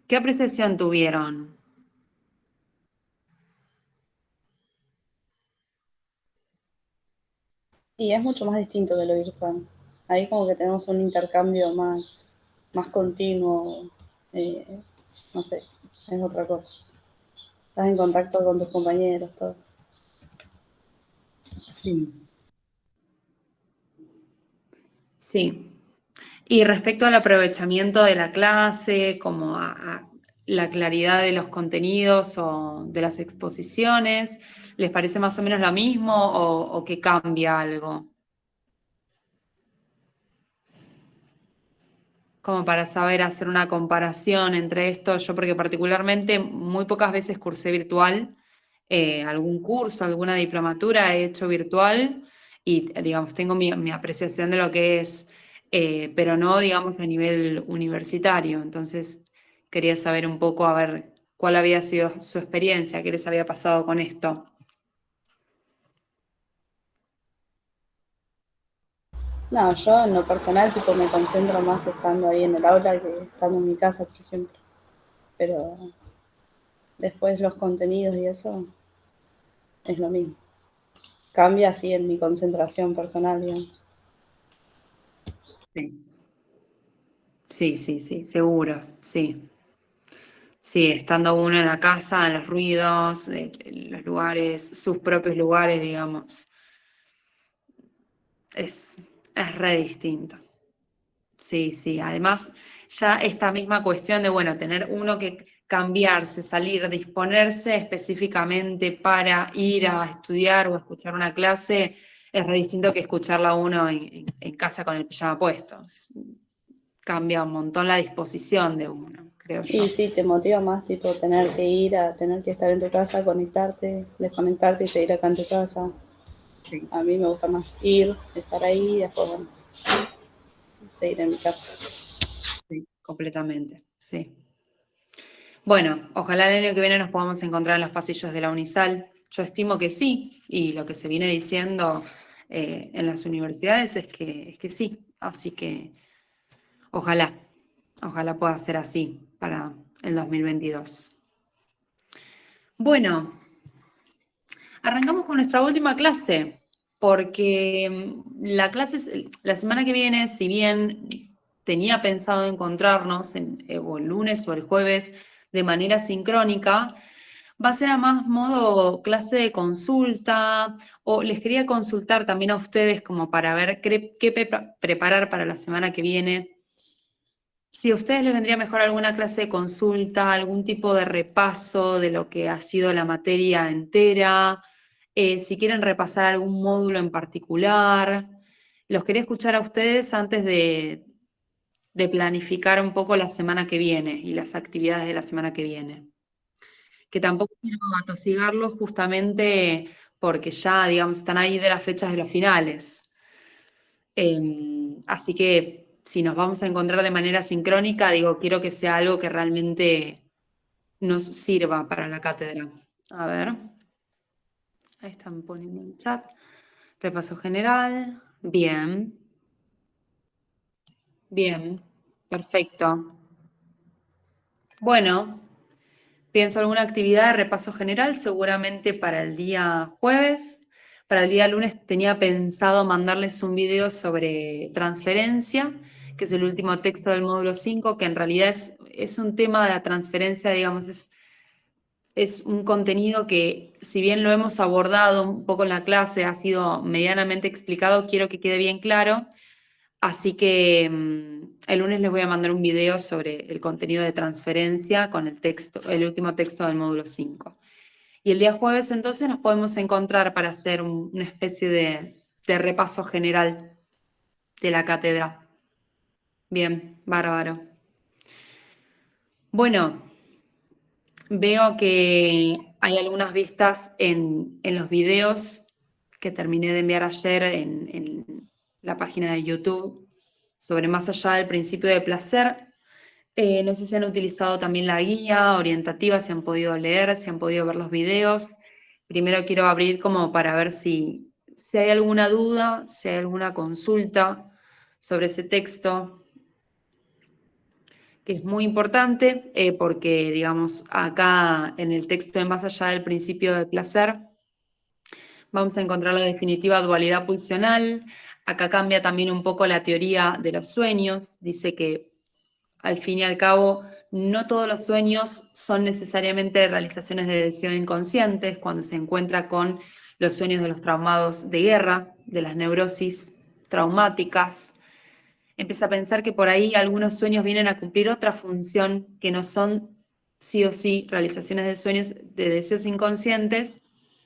¿Qué apreciación tuvieron? Y es mucho más distinto de lo virtual. Ahí como que tenemos un intercambio más continuo, eh, no sé, es otra cosa. Estás en contacto con tus compañeros, todo. Sí, sí. Y respecto al aprovechamiento de la clase, como a la claridad de los contenidos o de las exposiciones, ¿les parece más o menos lo mismo o que cambia algo? Como para saber hacer una comparación entre esto, yo porque particularmente muy pocas veces cursé virtual, algún curso, alguna diplomatura he hecho virtual y digamos, tengo mi apreciación de lo que es, pero no digamos a nivel universitario, entonces quería saber un poco a ver cuál había sido su experiencia, qué les había pasado con esto. No, yo en lo personal tipo me concentro más estando ahí en el aula que estando en mi casa, por ejemplo. Pero después los contenidos y eso es lo mismo. Cambia así en mi concentración personal, digamos. Sí, sí, sí, sí, seguro, sí. Sí, estando uno en la casa, en los ruidos, en los lugares, sus propios lugares, digamos, es re distinto. Sí, sí. Además, ya esta misma cuestión de, bueno, tener uno que cambiarse, salir, disponerse específicamente para ir a estudiar o a escuchar una clase, es re distinto que escucharla uno en casa con el pijama puesto. Cambia un montón la disposición de uno, creo Y yo. sí, te motiva más tipo tener que ir a tener que estar en tu casa, conectarte, desconectarte y seguir acá en tu casa. Sí, A mí me gusta más ir, estar ahí y después, bueno, seguir en mi casa. sí, completamente. Sí. Bueno, ojalá el año que viene nos podamos encontrar en los pasillos de la Unisal. Yo estimo que sí, y lo que se viene diciendo en las universidades es que sí. Así que ojalá, ojalá pueda ser así para el 2022. Bueno, arrancamos con nuestra última clase, porque la clase, la semana que viene, si bien tenía pensado encontrarnos o el lunes o el jueves de manera sincrónica, va a ser a más modo clase de consulta, o les quería consultar también a ustedes como para ver qué preparar para la semana que viene. Si a ustedes les vendría mejor alguna clase de consulta, algún tipo de repaso de lo que ha sido la materia entera, si quieren repasar algún módulo en particular, los quería escuchar a ustedes antes de planificar un poco la semana que viene y las actividades de la semana que viene. Que tampoco quiero atosigarlos justamente porque ya, digamos, están ahí de las fechas de los finales. Así que si nos vamos a encontrar de manera sincrónica, digo, quiero que sea algo que realmente nos sirva para la cátedra. A ver, ahí están poniendo el chat. Repaso general. Bien, bien, perfecto. Bueno, pienso alguna actividad de repaso general, seguramente para el día jueves. Para el día lunes tenía pensado mandarles un video sobre transferencia, que es el último texto del módulo 5, que en realidad es un tema de la transferencia, digamos, es un contenido que, si bien lo hemos abordado un poco en la clase, ha sido medianamente explicado, quiero que quede bien claro. Así que el lunes les voy a mandar un video sobre el contenido de transferencia con el texto, el último texto del módulo 5. Y el día jueves entonces nos podemos encontrar para hacer una especie de repaso general de la cátedra. Bien, bárbaro. Bueno, veo que hay algunas vistas en los videos que terminé de enviar ayer en la página de YouTube sobre más allá del principio de placer. No sé si han utilizado también la guía orientativa, si han podido leer, si han podido ver los videos. Primero quiero abrir como para ver si hay alguna duda, si hay alguna consulta sobre ese texto, que es muy importante porque, digamos, acá en el texto de Más allá del principio de placer, vamos a encontrar la definitiva dualidad pulsional. Acá cambia también un poco la teoría de los sueños. Dice que al fin y al cabo no todos los sueños son necesariamente realizaciones de deseo inconscientes. Cuando se encuentra con los sueños de los traumados de guerra, de las neurosis traumáticas, empieza a pensar que por ahí algunos sueños vienen a cumplir otra función que no son sí o sí realizaciones de sueños de deseos inconscientes,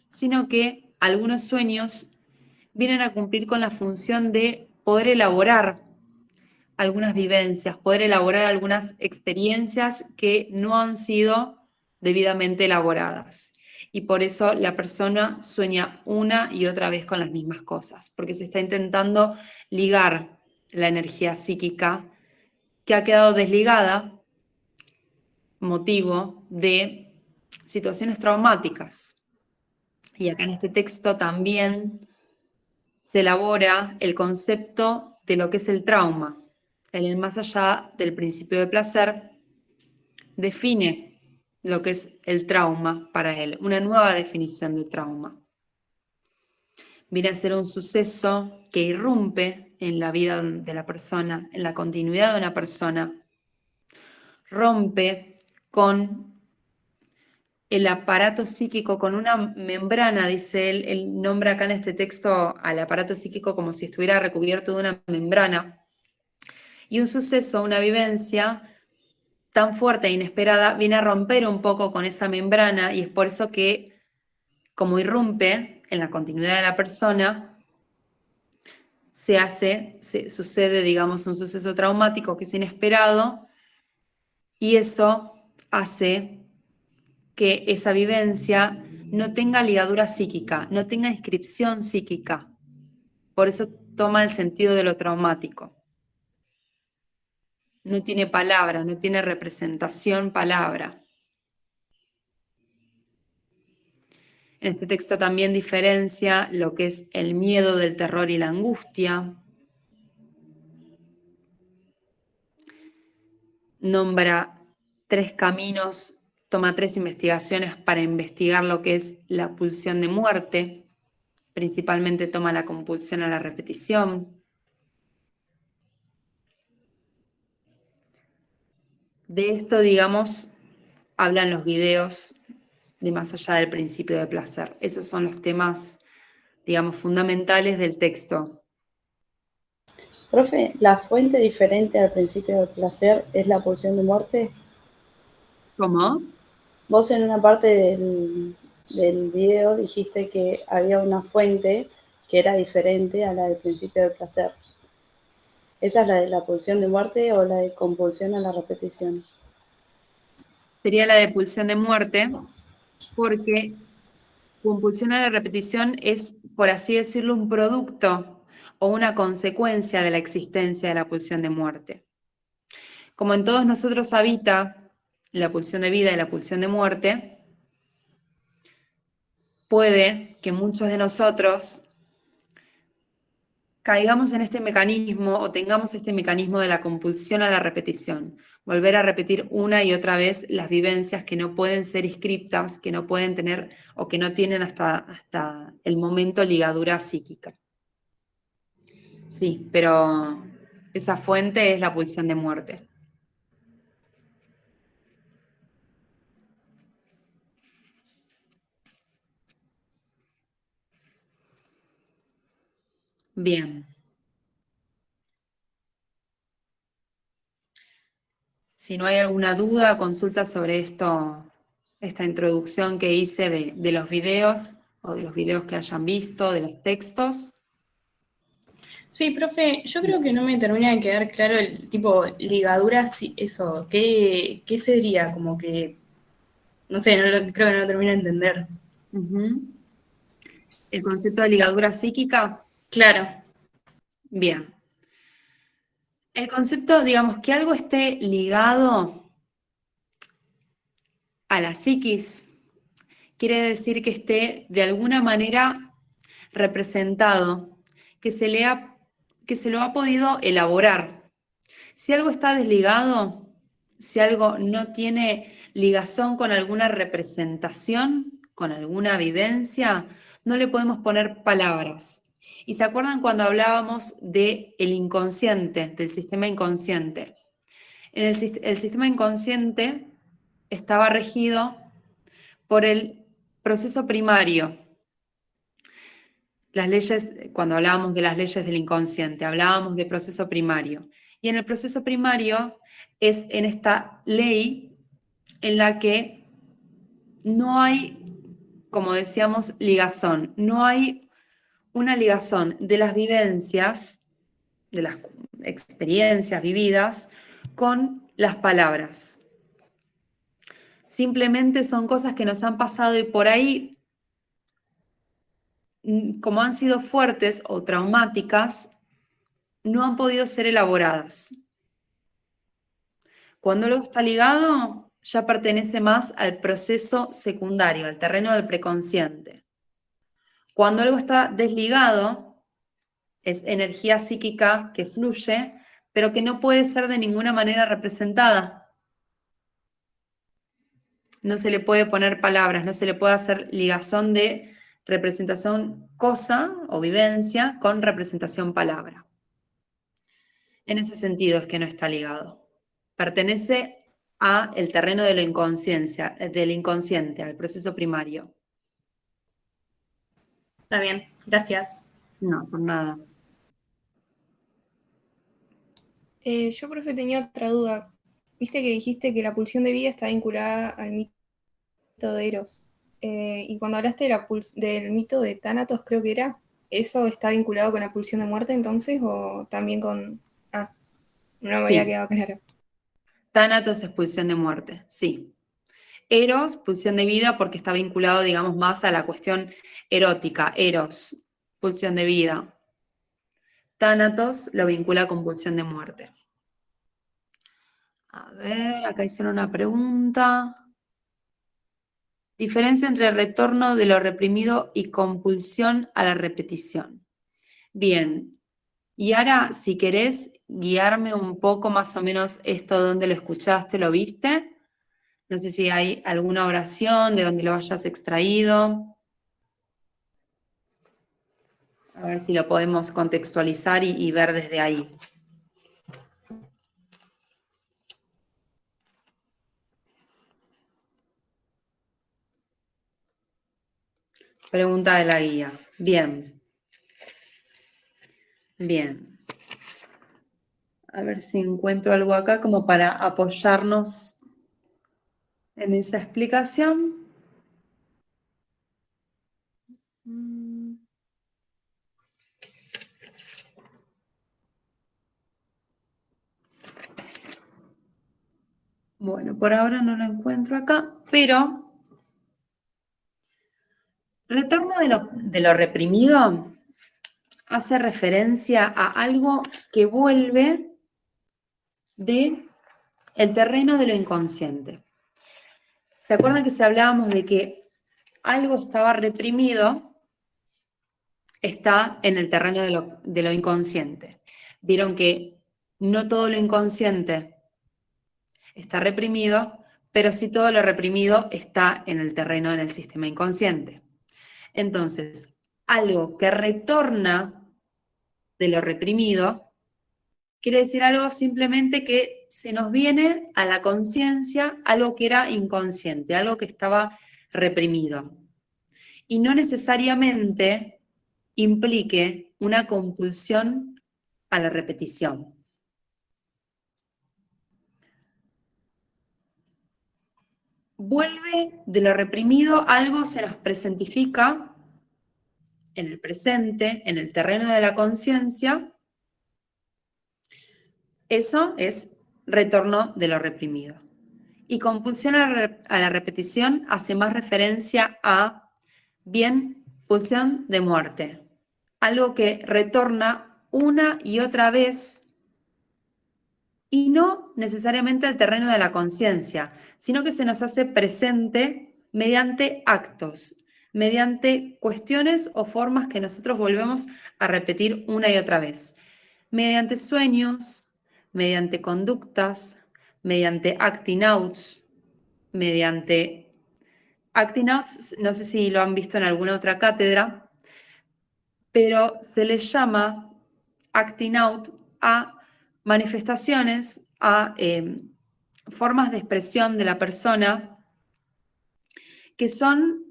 sino que algunos sueños vienen a cumplir con la función de poder elaborar algunas vivencias, poder elaborar algunas experiencias que no han sido debidamente elaboradas. Y por eso la persona sueña una y otra vez con las mismas cosas, porque se está intentando ligar la energía psíquica que ha quedado desligada, motivo de situaciones traumáticas. Y acá en este texto también se elabora el concepto de lo que es el trauma. El más allá del principio de placer define lo que es el trauma para él, una nueva definición de trauma. Viene a ser un suceso que irrumpe en la vida de la persona, en la continuidad de una persona, rompe con el aparato psíquico, con una membrana, dice él nombra acá en este texto al aparato psíquico como si estuviera recubierto de una membrana. Y un suceso, una vivencia tan fuerte e inesperada, viene a romper un poco con esa membrana y es por eso que, como irrumpe en la continuidad de la persona, sucede, digamos, un suceso traumático que es inesperado y eso hace que esa vivencia no tenga ligadura psíquica, no tenga inscripción psíquica. Por eso toma el sentido de lo traumático. No tiene palabra, no tiene representación palabra. En este texto también diferencia lo que es el miedo del terror y la angustia. Nombra 3 caminos, toma 3 investigaciones para investigar lo que es la pulsión de muerte. Principalmente toma la compulsión a la repetición. De esto, digamos, hablan los videos de Más allá del principio de placer. Esos son los temas, digamos, fundamentales del texto. Profe, ¿la fuente diferente al principio del placer es la pulsión de muerte? ¿Cómo? Vos en una parte del video dijiste que había una fuente que era diferente a la del principio del placer. ¿Esa es la de la pulsión de muerte o la de compulsión a la repetición? Sería la de pulsión de muerte, porque compulsión a la repetición es, por así decirlo, un producto o una consecuencia de la existencia de la pulsión de muerte. Como en todos nosotros habita la pulsión de vida y la pulsión de muerte, puede que muchos de nosotros caigamos en este mecanismo o tengamos este mecanismo de la compulsión a la repetición, volver a repetir una y otra vez las vivencias que no pueden ser inscriptas, que no pueden tener o que no tienen hasta el momento ligadura psíquica. Sí, pero esa fuente es la pulsión de muerte. Bien. Si no hay alguna duda, consulta sobre esto, esta introducción que hice de los videos o de los videos que hayan visto, de los textos. Sí, profe, yo creo que no me termina de quedar claro el tipo ligaduras, eso, ¿qué sería? Como que, no sé, creo que no lo termino de entender. El concepto de ligadura psíquica. Claro, Bien. El concepto, digamos, que algo esté ligado a la psiquis, quiere decir que esté de alguna manera representado, que se lo ha podido elaborar. Si algo está desligado, si algo no tiene ligazón con alguna representación, con alguna vivencia, no le podemos poner palabras. ¿Y se acuerdan cuando hablábamos del inconsciente, del sistema inconsciente? El sistema inconsciente estaba regido por el proceso primario. Las leyes, cuando hablábamos de las leyes del inconsciente, hablábamos de proceso primario. Y en el proceso primario es en esta ley en la que no hay, como decíamos, ligazón. No hay una ligazón de las vivencias, de las experiencias vividas, con las palabras. Simplemente son cosas que nos han pasado y por ahí, como han sido fuertes o traumáticas, no han podido ser elaboradas. Cuando algo está ligado, ya pertenece más al proceso secundario, al terreno del preconsciente. Cuando algo está desligado, es energía psíquica que fluye, pero que no puede ser de ninguna manera representada. No se le puede poner palabras, no se le puede hacer ligazón de representación cosa o vivencia con representación palabra. En ese sentido es que no está ligado. Pertenece a el terreno de la inconsciencia, del inconsciente, al proceso primario. Está bien, gracias. No, por nada. Yo, profe, tenía otra duda. Viste que dijiste que la pulsión de vida está vinculada al mito de Eros. Y cuando hablaste del mito de Tánatos, creo que era, ¿eso está vinculado con la pulsión de muerte entonces? ¿O también con...? Ah, no me había Sí. quedado claro. Tánatos es pulsión de muerte, sí. Eros, pulsión de vida, porque está vinculado, digamos, más a la cuestión erótica. Eros, pulsión de vida. Tánatos lo vincula con pulsión de muerte. A ver, acá hicieron una pregunta. Diferencia entre retorno de lo reprimido y compulsión a la repetición. Bien, y ahora, si querés guiarme un poco más o menos esto, ¿dónde lo escuchaste, lo viste? No sé si hay alguna oración de donde lo hayas extraído. A ver si lo podemos contextualizar y ver desde ahí. Pregunta de la guía. Bien. Bien. A ver si encuentro algo acá como para apoyarnos en esa explicación. Bueno, por ahora no lo encuentro acá, pero retorno de lo reprimido hace referencia a algo que vuelve del terreno de lo inconsciente. ¿Se acuerdan que si hablábamos de que algo estaba reprimido, está en el terreno de lo inconsciente? Vieron que no todo lo inconsciente está reprimido, pero sí todo lo reprimido está en el terreno, en el sistema inconsciente. Entonces, algo que retorna de lo reprimido quiere decir algo simplemente que se nos viene a la conciencia algo que era inconsciente, algo que estaba reprimido. Y no necesariamente implique una compulsión a la repetición. Vuelve de lo reprimido, algo se nos presentifica en el presente, en el terreno de la conciencia. Eso es retorno de lo reprimido. Y compulsión a la repetición hace más referencia a, bien, pulsión de muerte. Algo que retorna una y otra vez y no necesariamente al terreno de la conciencia, sino que se nos hace presente mediante actos, mediante cuestiones o formas que nosotros volvemos a repetir una y otra vez, mediante sueños, mediante conductas, mediante acting outs, acting outs, no sé si lo han visto en alguna otra cátedra, pero se les llama acting out a manifestaciones, a formas de expresión de la persona que son,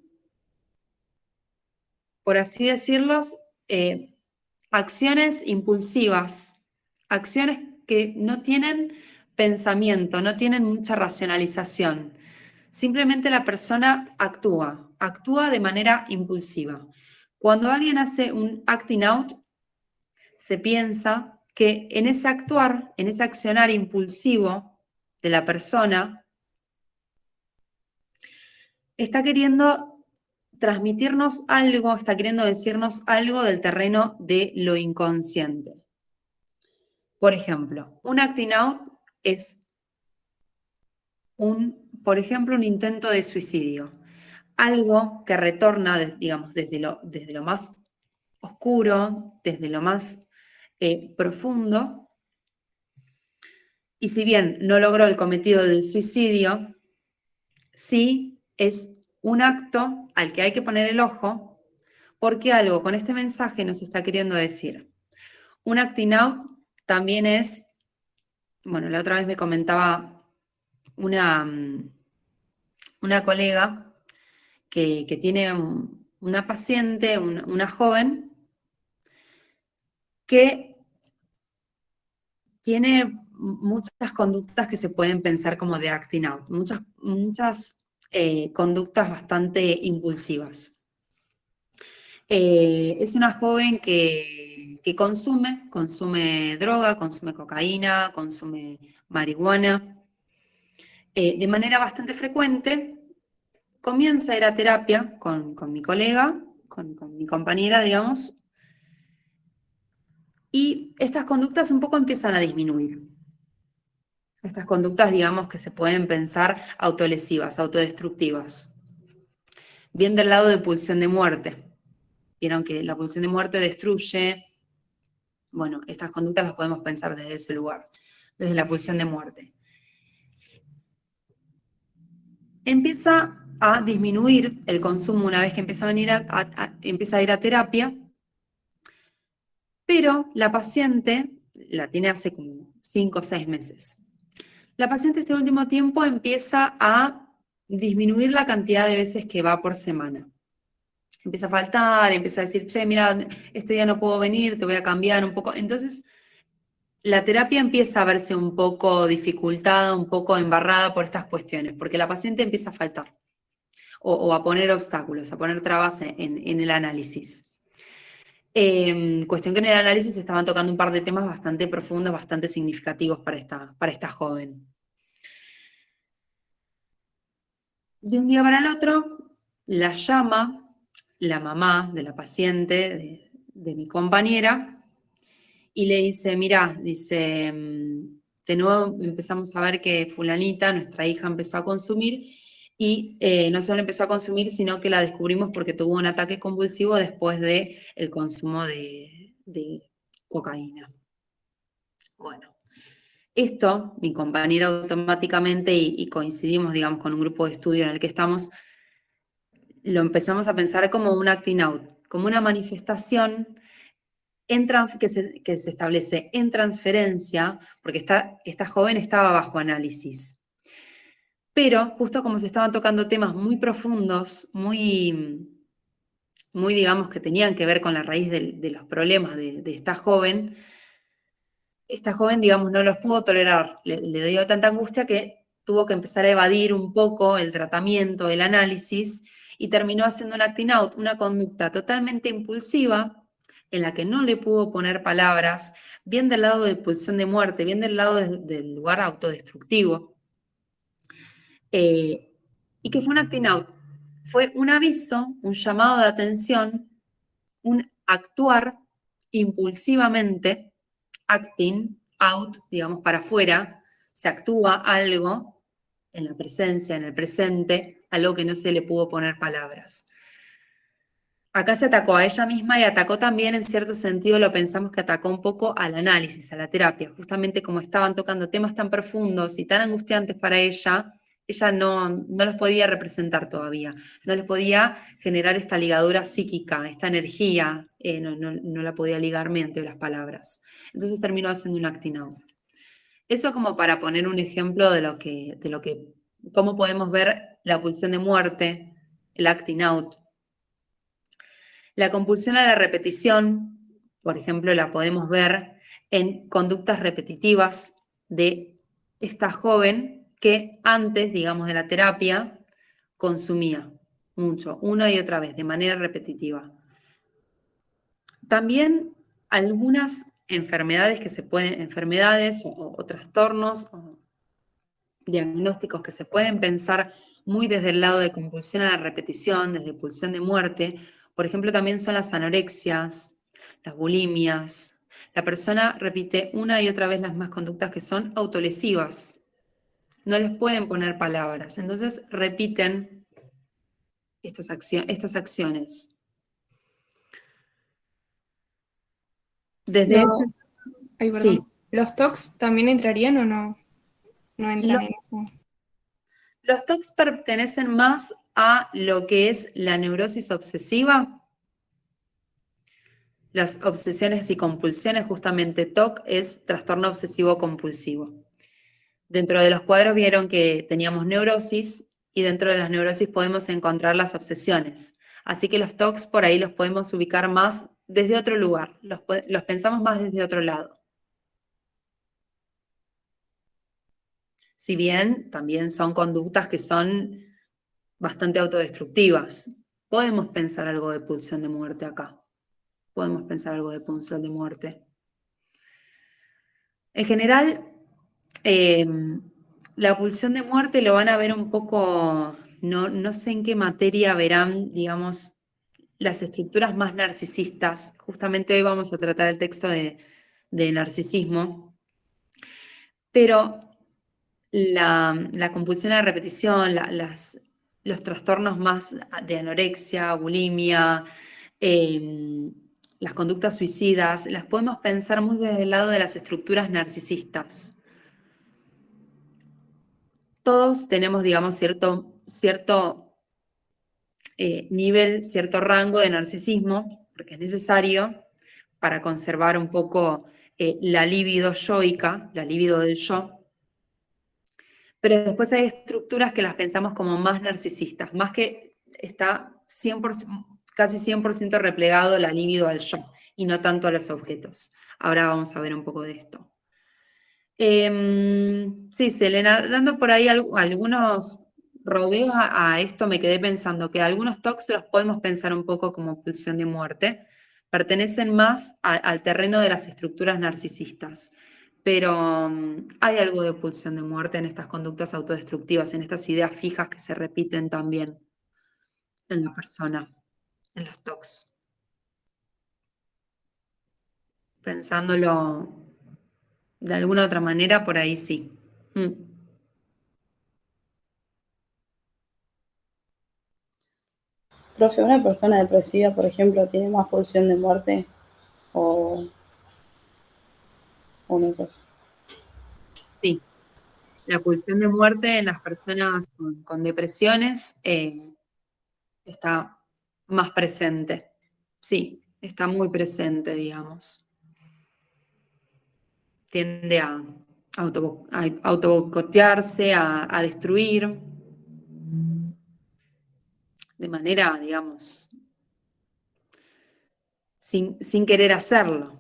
por así decirlos, acciones impulsivas, acciones que no tienen pensamiento, no tienen mucha racionalización. Simplemente la persona actúa de manera impulsiva. Cuando alguien hace un acting out, se piensa que en ese actuar, en ese accionar impulsivo de la persona, está queriendo transmitirnos algo, está queriendo decirnos algo del terreno de lo inconsciente. Por ejemplo, un acting out es por ejemplo, un intento de suicidio. Algo que retorna, digamos, desde lo más oscuro, desde lo más profundo. Y si bien no logró el cometido del suicidio, sí es un acto al que hay que poner el ojo, porque algo con este mensaje nos está queriendo decir. Un acting out también es, bueno, la otra vez me comentaba una colega que tiene una paciente, una joven, que tiene muchas conductas que se pueden pensar como de acting out, muchas conductas bastante impulsivas. Es una joven que consume droga, consume cocaína, consume marihuana, de manera bastante frecuente. Comienza a ir a terapia con mi colega, con mi compañera, digamos, y estas conductas un poco empiezan a disminuir. Estas conductas, digamos, que se pueden pensar autolesivas, autodestructivas. Bien del lado de pulsión de muerte. Vieron que la pulsión de muerte destruye. Bueno, estas conductas las podemos pensar desde ese lugar, desde la pulsión de muerte. Empieza a disminuir el consumo una vez que empieza a ir a terapia, pero la paciente la tiene hace como 5 o 6 meses. La paciente este último tiempo empieza a disminuir la cantidad de veces que va por semana. Empieza a faltar, empieza a decir, che, mira, este día no puedo venir, te voy a cambiar un poco. Entonces, la terapia empieza a verse un poco dificultada, un poco embarrada por estas cuestiones, porque la paciente empieza a faltar o a poner obstáculos, a poner trabas en el análisis. Cuestión que en el análisis estaban tocando un par de temas bastante profundos, bastante significativos para esta joven. De un día para el otro, la llama la mamá de la paciente, de mi compañera, y le dice, mirá, dice, de nuevo empezamos a ver que fulanita, nuestra hija, empezó a consumir, y no solo empezó a consumir, sino que la descubrimos porque tuvo un ataque convulsivo después del consumo de cocaína. Bueno, esto, mi compañera automáticamente, y coincidimos, digamos, con un grupo de estudio en el que estamos, lo empezamos a pensar como un acting out, como una manifestación que se establece en transferencia, porque esta joven estaba bajo análisis. Pero justo como se estaban tocando temas muy profundos, muy, digamos, que tenían que ver con la raíz de los problemas de esta joven, digamos, no los pudo tolerar, le dio tanta angustia que tuvo que empezar a evadir un poco el tratamiento, el análisis, y terminó haciendo un acting out, una conducta totalmente impulsiva, en la que no le pudo poner palabras, bien del lado de pulsión de muerte, bien del lado del lugar autodestructivo, y que fue un acting out. Fue un aviso, un llamado de atención, un actuar impulsivamente, acting out, digamos, para afuera, se actúa algo en la presencia, en el presente, algo que no se le pudo poner palabras. acá se atacó a ella misma y atacó también, en cierto sentido, lo pensamos que atacó un poco al análisis, a la terapia, justamente como estaban tocando temas tan profundos y tan angustiantes para ella no los podía representar todavía, no les podía generar esta ligadura psíquica, esta energía, no la podía ligar mediante las palabras. Entonces terminó haciendo un acting out. Eso como para poner un ejemplo cómo podemos ver la pulsión de muerte, el acting out. La compulsión a la repetición, por ejemplo, la podemos ver en conductas repetitivas de esta joven que antes, digamos, de la terapia, consumía mucho, una y otra vez, de manera repetitiva. También algunas enfermedades enfermedades o trastornos o diagnósticos que se pueden pensar muy desde el lado de compulsión a la repetición, desde pulsión de muerte. Por ejemplo, también son las anorexias, las bulimias. La persona repite una y otra vez las mismas conductas que son autolesivas. No les pueden poner palabras, entonces repiten estas acciones. Desde Lo- Ay, sí, perdón. ¿Los TOCs también entrarían o no? No entran los, en eso. los TOCs pertenecen más a lo que es la neurosis obsesiva. Las obsesiones y compulsiones, justamente TOC es trastorno obsesivo compulsivo. Dentro de los cuadros vieron que teníamos neurosis y dentro de las neurosis podemos encontrar las obsesiones. Así que los TOCs por ahí los podemos ubicar más desde otro lugar, los pensamos más desde otro lado. Si bien también son conductas que son bastante autodestructivas, podemos pensar algo de pulsión de muerte acá. Podemos pensar algo de pulsión de muerte. En general, la pulsión de muerte lo van a ver un poco, no sé en qué materia verán, digamos, las estructuras más narcisistas. Justamente hoy vamos a tratar el texto de narcisismo, pero la compulsión a la repetición, los trastornos más de anorexia, bulimia, las conductas suicidas, las podemos pensar muy desde el lado de las estructuras narcisistas. Todos tenemos, digamos, cierto nivel, cierto rango de narcisismo, porque es necesario para conservar un poco la libido yoica, la libido del yo, pero después hay estructuras que las pensamos como más narcisistas, más que está 100%, casi 100% replegado la libido al yo y no tanto a los objetos. Ahora vamos a ver un poco de esto. Sí, Selena, dando por ahí algunos rodeos a esto, me quedé pensando que algunos TOCs los podemos pensar un poco como pulsión de muerte, pertenecen más al terreno de las estructuras narcisistas, pero hay algo de pulsión de muerte en estas conductas autodestructivas, en estas ideas fijas que se repiten también en la persona, en los TOCs. Pensándolo de alguna otra manera, por ahí sí. Profe, ¿una persona depresiva, por ejemplo, tiene más pulsión de muerte o, o no es así? Sí. La pulsión de muerte en las personas con depresiones está más presente. Sí, está muy presente, digamos. Tiende a autoboicotearse, a destruir de manera, digamos, sin querer hacerlo.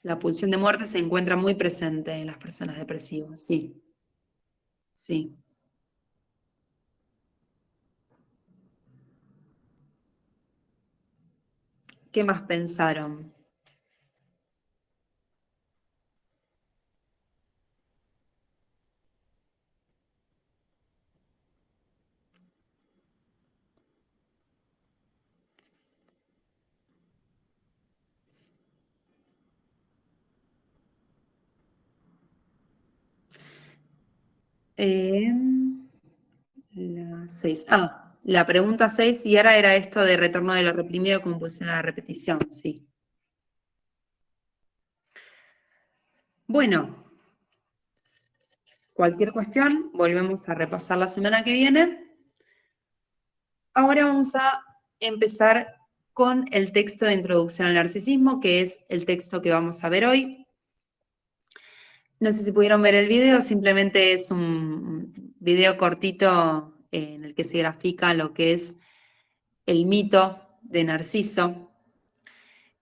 La pulsión de muerte se encuentra muy presente en las personas depresivas, sí, sí. ¿Qué más pensaron? Eh, la 6. La pregunta 6, y ahora era esto de retorno de lo reprimido, compulsión a la repetición, sí. Bueno, cualquier cuestión, volvemos a repasar la semana que viene. Ahora vamos a empezar con el texto de introducción al narcisismo, que es el texto que vamos a ver hoy. No sé si pudieron ver el video, simplemente es un video cortito en el que se grafica lo que es el mito de Narciso.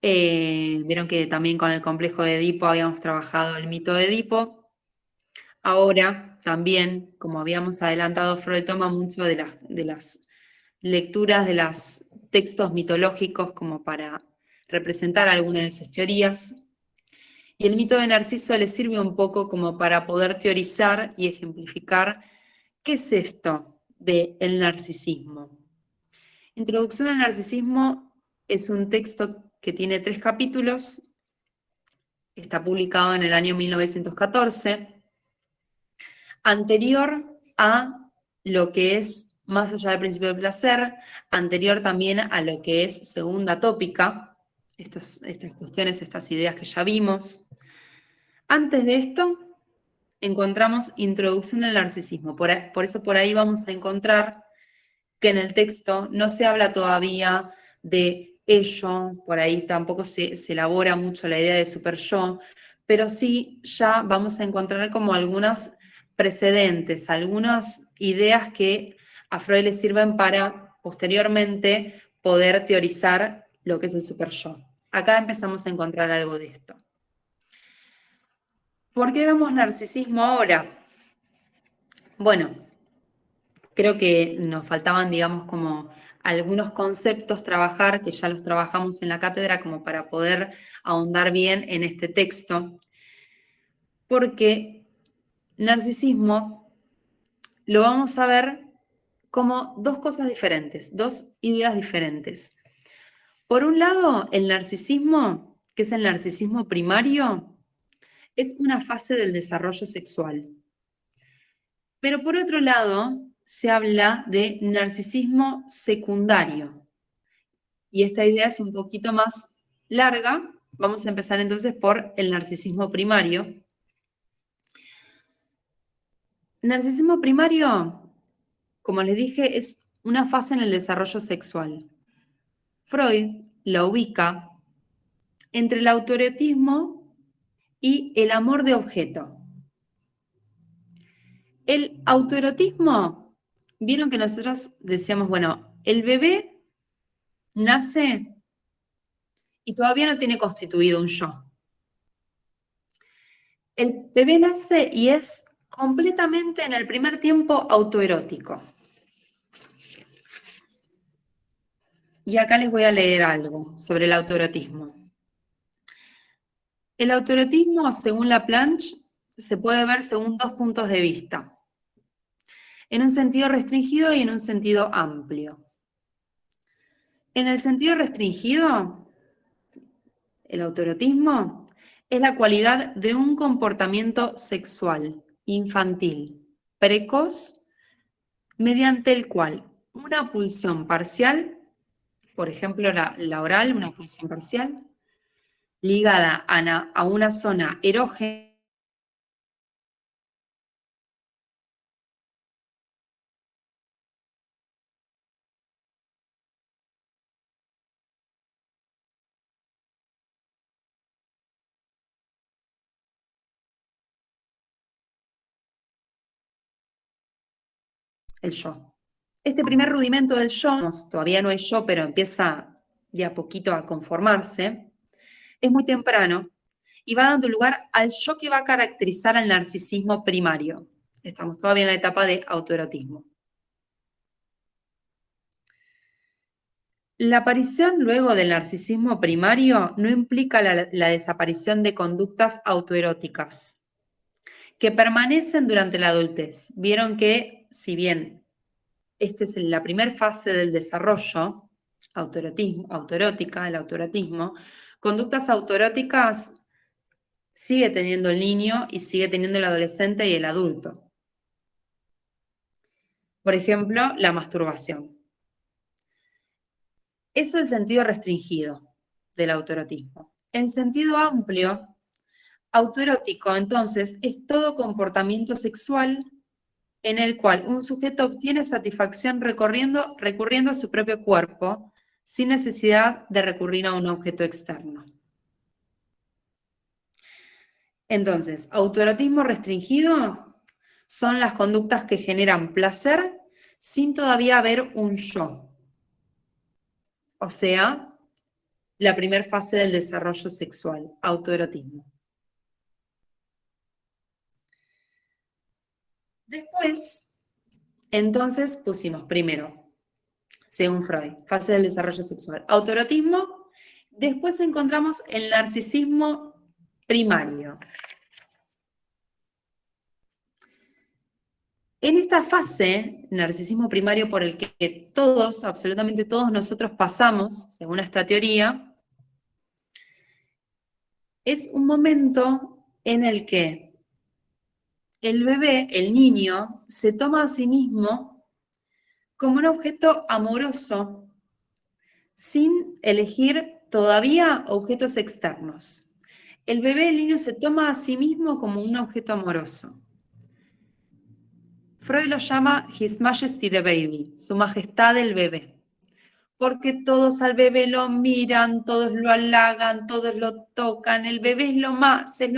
Vieron que también con el complejo de Edipo habíamos trabajado el mito de Edipo. Ahora también, como habíamos adelantado, Freud toma mucho de las lecturas de los textos mitológicos como para representar algunas de sus teorías. Y el mito de Narciso le sirve un poco como para poder teorizar y ejemplificar qué es esto del narcisismo. Introducción al narcisismo es un texto que tiene 3 capítulos, está publicado en el año 1914, anterior a lo que es Más allá del principio del placer, anterior también a lo que es Segunda tópica, estas cuestiones, estas ideas que ya vimos. Antes de esto, encontramos Introducción al narcisismo, por eso por ahí vamos a encontrar que en el texto no se habla todavía de ello, por ahí tampoco se elabora mucho la idea de super yo, pero sí ya vamos a encontrar como algunos precedentes, algunas ideas que a Freud le sirven para posteriormente poder teorizar lo que es el super yo. Acá empezamos a encontrar algo de esto. ¿Por qué vemos narcisismo ahora? Bueno, creo que nos faltaban, digamos, como algunos conceptos trabajar, que ya los trabajamos en la cátedra, como para poder ahondar bien en este texto, porque narcisismo lo vamos a ver como 2 cosas diferentes, 2 ideas diferentes. Por un lado, el narcisismo, que es el narcisismo primario, es una fase del desarrollo sexual. Pero por otro lado, se habla de narcisismo secundario. Y esta idea es un poquito más larga. Vamos a empezar entonces por el narcisismo primario. Narcisismo primario, como les dije, es una fase en el desarrollo sexual. Freud lo ubica entre el autoerotismo y el amor de objeto. El autoerotismo, vieron que nosotros decíamos, bueno, el bebé nace y todavía no tiene constituido un yo. El bebé nace y es completamente en el primer tiempo autoerótico. Y acá les voy a leer algo sobre el autoerotismo. El autoerotismo, según Laplanche, se puede ver según 2 puntos de vista, en un sentido restringido y en un sentido amplio. En el sentido restringido, el autoerotismo es la cualidad de un comportamiento sexual, infantil, precoz, mediante el cual una pulsión parcial, por ejemplo la oral, una pulsión parcial, ligada a una zona erógena, el yo. Este primer rudimento del yo, todavía no es yo, pero empieza de a poquito a conformarse, es muy temprano y va dando lugar al yo que va a caracterizar al narcisismo primario. Estamos todavía en la etapa de autoerotismo. La aparición luego del narcisismo primario no implica la desaparición de conductas autoeróticas que permanecen durante la adultez. Vieron que, si bien esta es la primera fase del desarrollo, autoerótica, el autoerotismo, conductas autoeróticas sigue teniendo el niño y sigue teniendo el adolescente y el adulto. Por ejemplo, la masturbación. Eso es el sentido restringido del autoerotismo. En sentido amplio, autoerótico, entonces, es todo comportamiento sexual en el cual un sujeto obtiene satisfacción recurriendo a su propio cuerpo, sin necesidad de recurrir a un objeto externo. Entonces, autoerotismo restringido son las conductas que generan placer sin todavía haber un yo. O sea, la primera fase del desarrollo sexual, autoerotismo. Después, entonces pusimos primero, según Freud, fase del desarrollo sexual, autoerotismo. Después encontramos el narcisismo primario. En esta fase, narcisismo primario por el que todos, absolutamente todos nosotros pasamos, según esta teoría, es un momento en el que el bebé, el niño, se toma a sí mismo como un objeto amoroso, sin elegir todavía objetos externos. El bebé, el niño, se toma a sí mismo como un objeto amoroso. Freud lo llama His Majesty the Baby, su majestad el bebé. Porque todos al bebé lo miran, todos lo halagan, todos lo tocan. El bebé es lo más, es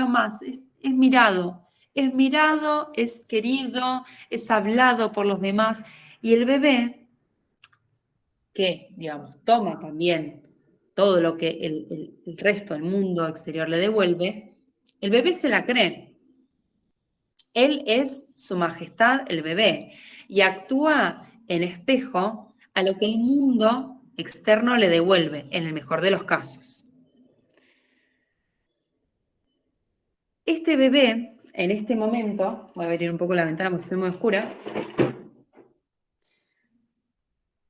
mirado. Es mirado, es querido, es hablado por los demás. Y el bebé, que, digamos, toma también todo lo que el resto del mundo exterior le devuelve, el bebé se la cree. Él es su majestad, el bebé, y actúa en espejo a lo que el mundo externo le devuelve, en el mejor de los casos. Este bebé, en este momento, voy a abrir un poco la ventana porque estoy muy oscura.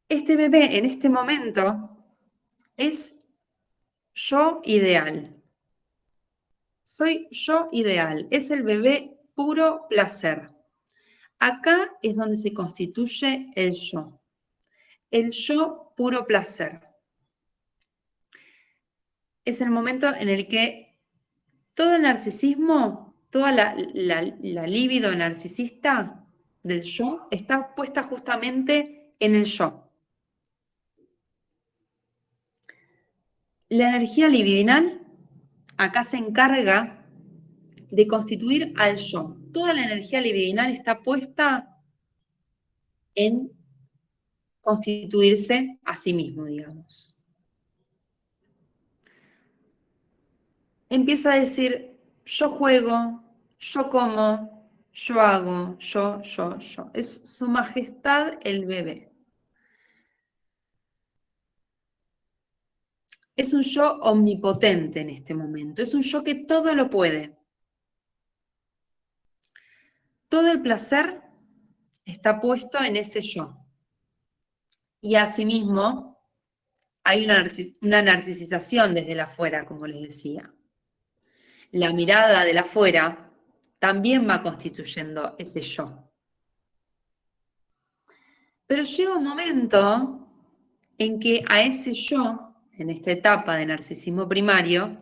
Este bebé, en este momento, es yo ideal. Soy yo ideal. Es el bebé puro placer. Acá es donde se constituye el yo. El yo puro placer. Es el momento en el que todo el narcisismo, toda la libido narcisista del yo está puesta justamente en el yo. La energía libidinal acá se encarga de constituir al yo. Toda la energía libidinal está puesta en constituirse a sí mismo, digamos. Empieza a decir, yo juego, yo como, yo hago, yo. Es su majestad el bebé. Es un yo omnipotente en este momento, es un yo que todo lo puede. Todo el placer está puesto en ese yo. Y asimismo hay una narcisización desde el afuera, como les decía. La mirada del afuera también va constituyendo ese yo. Pero llega un momento en que a ese yo, en esta etapa de narcisismo primario,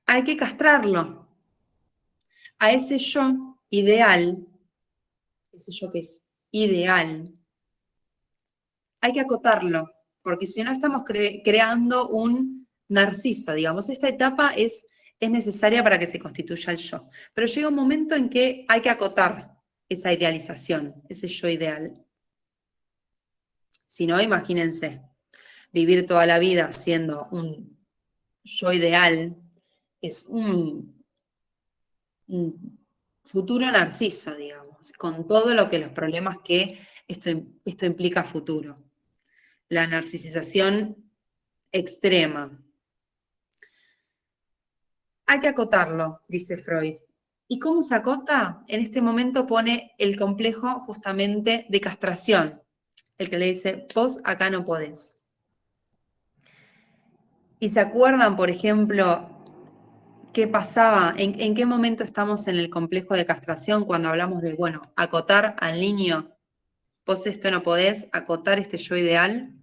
hay que castrarlo. A ese yo ideal, ese yo que es ideal, hay que acotarlo, porque si no estamos creando un narciso, digamos. Esta etapa es necesaria para que se constituya el yo. Pero llega un momento en que hay que acotar esa idealización, ese yo ideal. Si no, imagínense, vivir toda la vida siendo un yo ideal es un futuro narciso, digamos, con todo lo que los problemas que esto implica a futuro. La narcisización extrema. Hay que acotarlo, dice Freud. ¿Y cómo se acota? En este momento pone el complejo justamente de castración, el que le dice, vos acá no podés. ¿Y se acuerdan, por ejemplo, qué pasaba? ¿En qué momento estamos en el complejo de castración cuando hablamos de, bueno, acotar al niño, vos esto no podés, acotar este yo ideal?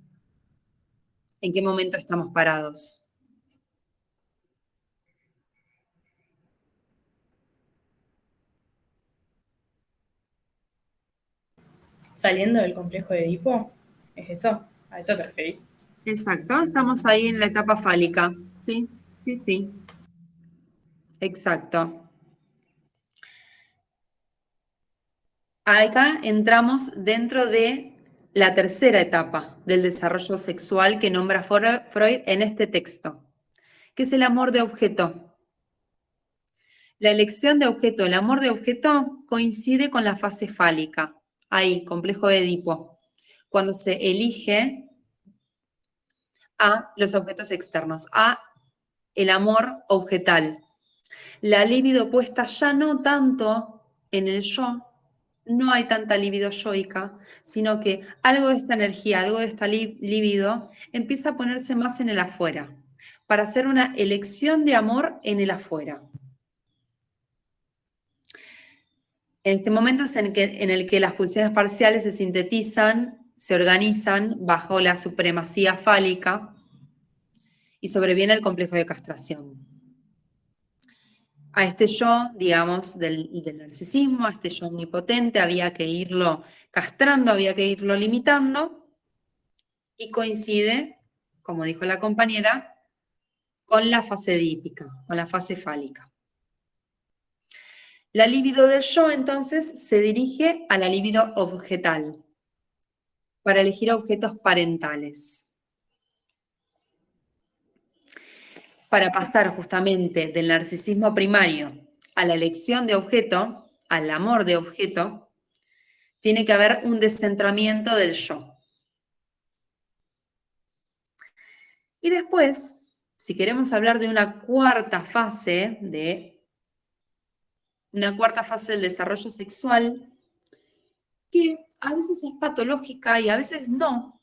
¿En qué momento estamos parados? Saliendo del complejo de Edipo, ¿es eso? ¿A eso te referís? Exacto, estamos ahí en la etapa fálica. Sí, sí, sí. Exacto. Acá entramos dentro de la tercera etapa del desarrollo sexual que nombra Freud en este texto, que es el amor de objeto. La elección de objeto, el amor de objeto coincide con la fase fálica, ahí, complejo de Edipo, cuando se elige a los objetos externos, a el amor objetal. La libido puesta ya no tanto en el yo, no hay tanta libido yoica, sino que algo de esta energía, algo de esta libido empieza a ponerse más en el afuera, para hacer una elección de amor en el afuera. En este momento es en el que las pulsiones parciales se sintetizan, se organizan bajo la supremacía fálica y sobreviene el complejo de castración. A este yo, digamos, del narcisismo, a este yo omnipotente, había que irlo castrando, había que irlo limitando, y coincide, como dijo la compañera, con la fase edípica, con la fase fálica. La libido del yo, entonces, se dirige a la libido objetal, para elegir objetos parentales. Para pasar justamente del narcisismo primario a la elección de objeto, al amor de objeto, tiene que haber un descentramiento del yo. Y después, si queremos hablar de una cuarta fase del desarrollo sexual, que a veces es patológica y a veces no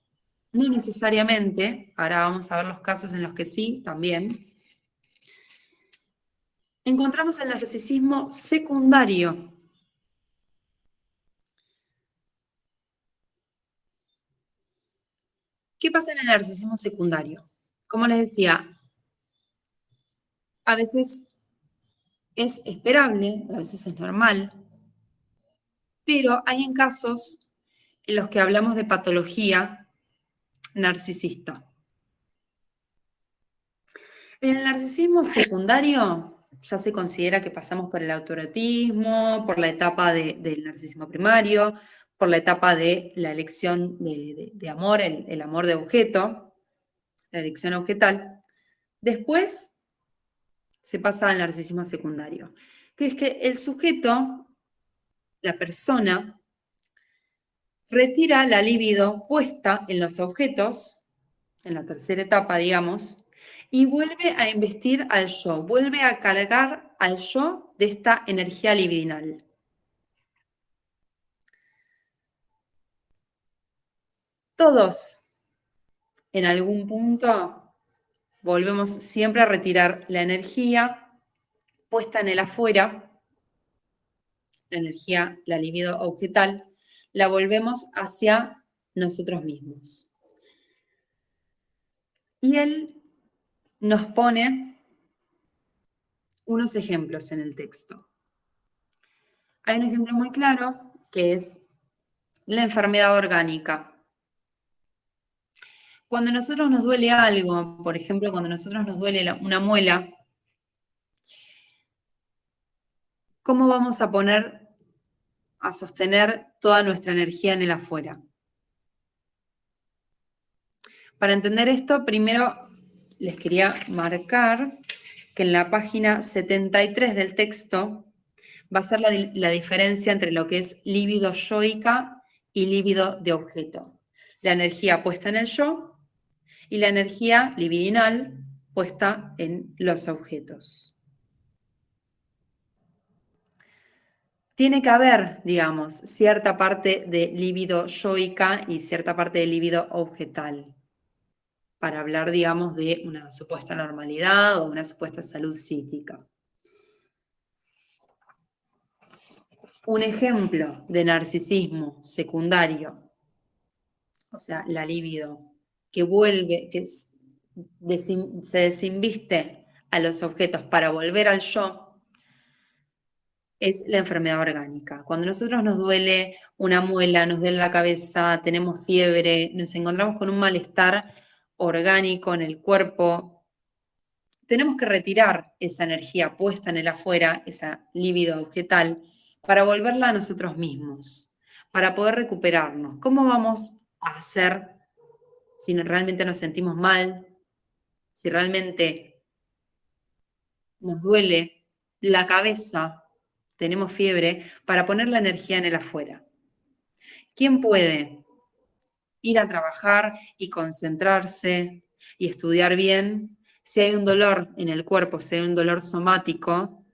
necesariamente, ahora vamos a ver los casos en los que sí, también, encontramos el narcisismo secundario. ¿Qué pasa en el narcisismo secundario? Como les decía, a veces es esperable, a veces es normal, pero hay en casos en los que hablamos de patología narcisista. En el narcisismo secundario ya se considera que pasamos por el autoerotismo, por la etapa del narcisismo primario, por la etapa de la elección de amor, el amor de objeto, la elección objetal. Después se pasa al narcisismo secundario, que es que el sujeto, la persona, retira la libido puesta en los objetos, en la tercera etapa, digamos, y vuelve a investir al yo, vuelve a cargar al yo de esta energía libidinal. Todos, en algún punto, volvemos siempre a retirar la energía puesta en el afuera, la energía, la libido objetal, la volvemos hacia nosotros mismos. Y él nos pone unos ejemplos en el texto. Hay un ejemplo muy claro que es la enfermedad orgánica. Cuando a nosotros nos duele algo, por ejemplo, cuando a nosotros nos duele una muela, ¿cómo vamos a poner a sostener toda nuestra energía en el afuera? Para entender esto, primero les quería marcar que en la página 73 del texto va a ser la diferencia entre lo que es libido yoica y libido de objeto. La energía puesta en el yo y la energía libidinal puesta en los objetos. Tiene que haber, digamos, cierta parte de libido yoica y cierta parte de libido objetal para hablar, digamos, de una supuesta normalidad o una supuesta salud psíquica. Un ejemplo de narcisismo secundario, o sea, la libido que vuelve, se desinviste a los objetos para volver al yo, es la enfermedad orgánica. Cuando a nosotros nos duele una muela, nos duele la cabeza, tenemos fiebre, nos encontramos con un malestar orgánico en el cuerpo, tenemos que retirar esa energía puesta en el afuera, esa libido objetal, para volverla a nosotros mismos, para poder recuperarnos. ¿Cómo vamos a hacer si realmente nos sentimos mal, si realmente nos duele la cabeza, tenemos fiebre, para poner la energía en el afuera? ¿Quién puede ir a trabajar y concentrarse y estudiar bien si hay un dolor en el cuerpo, si hay un dolor somático?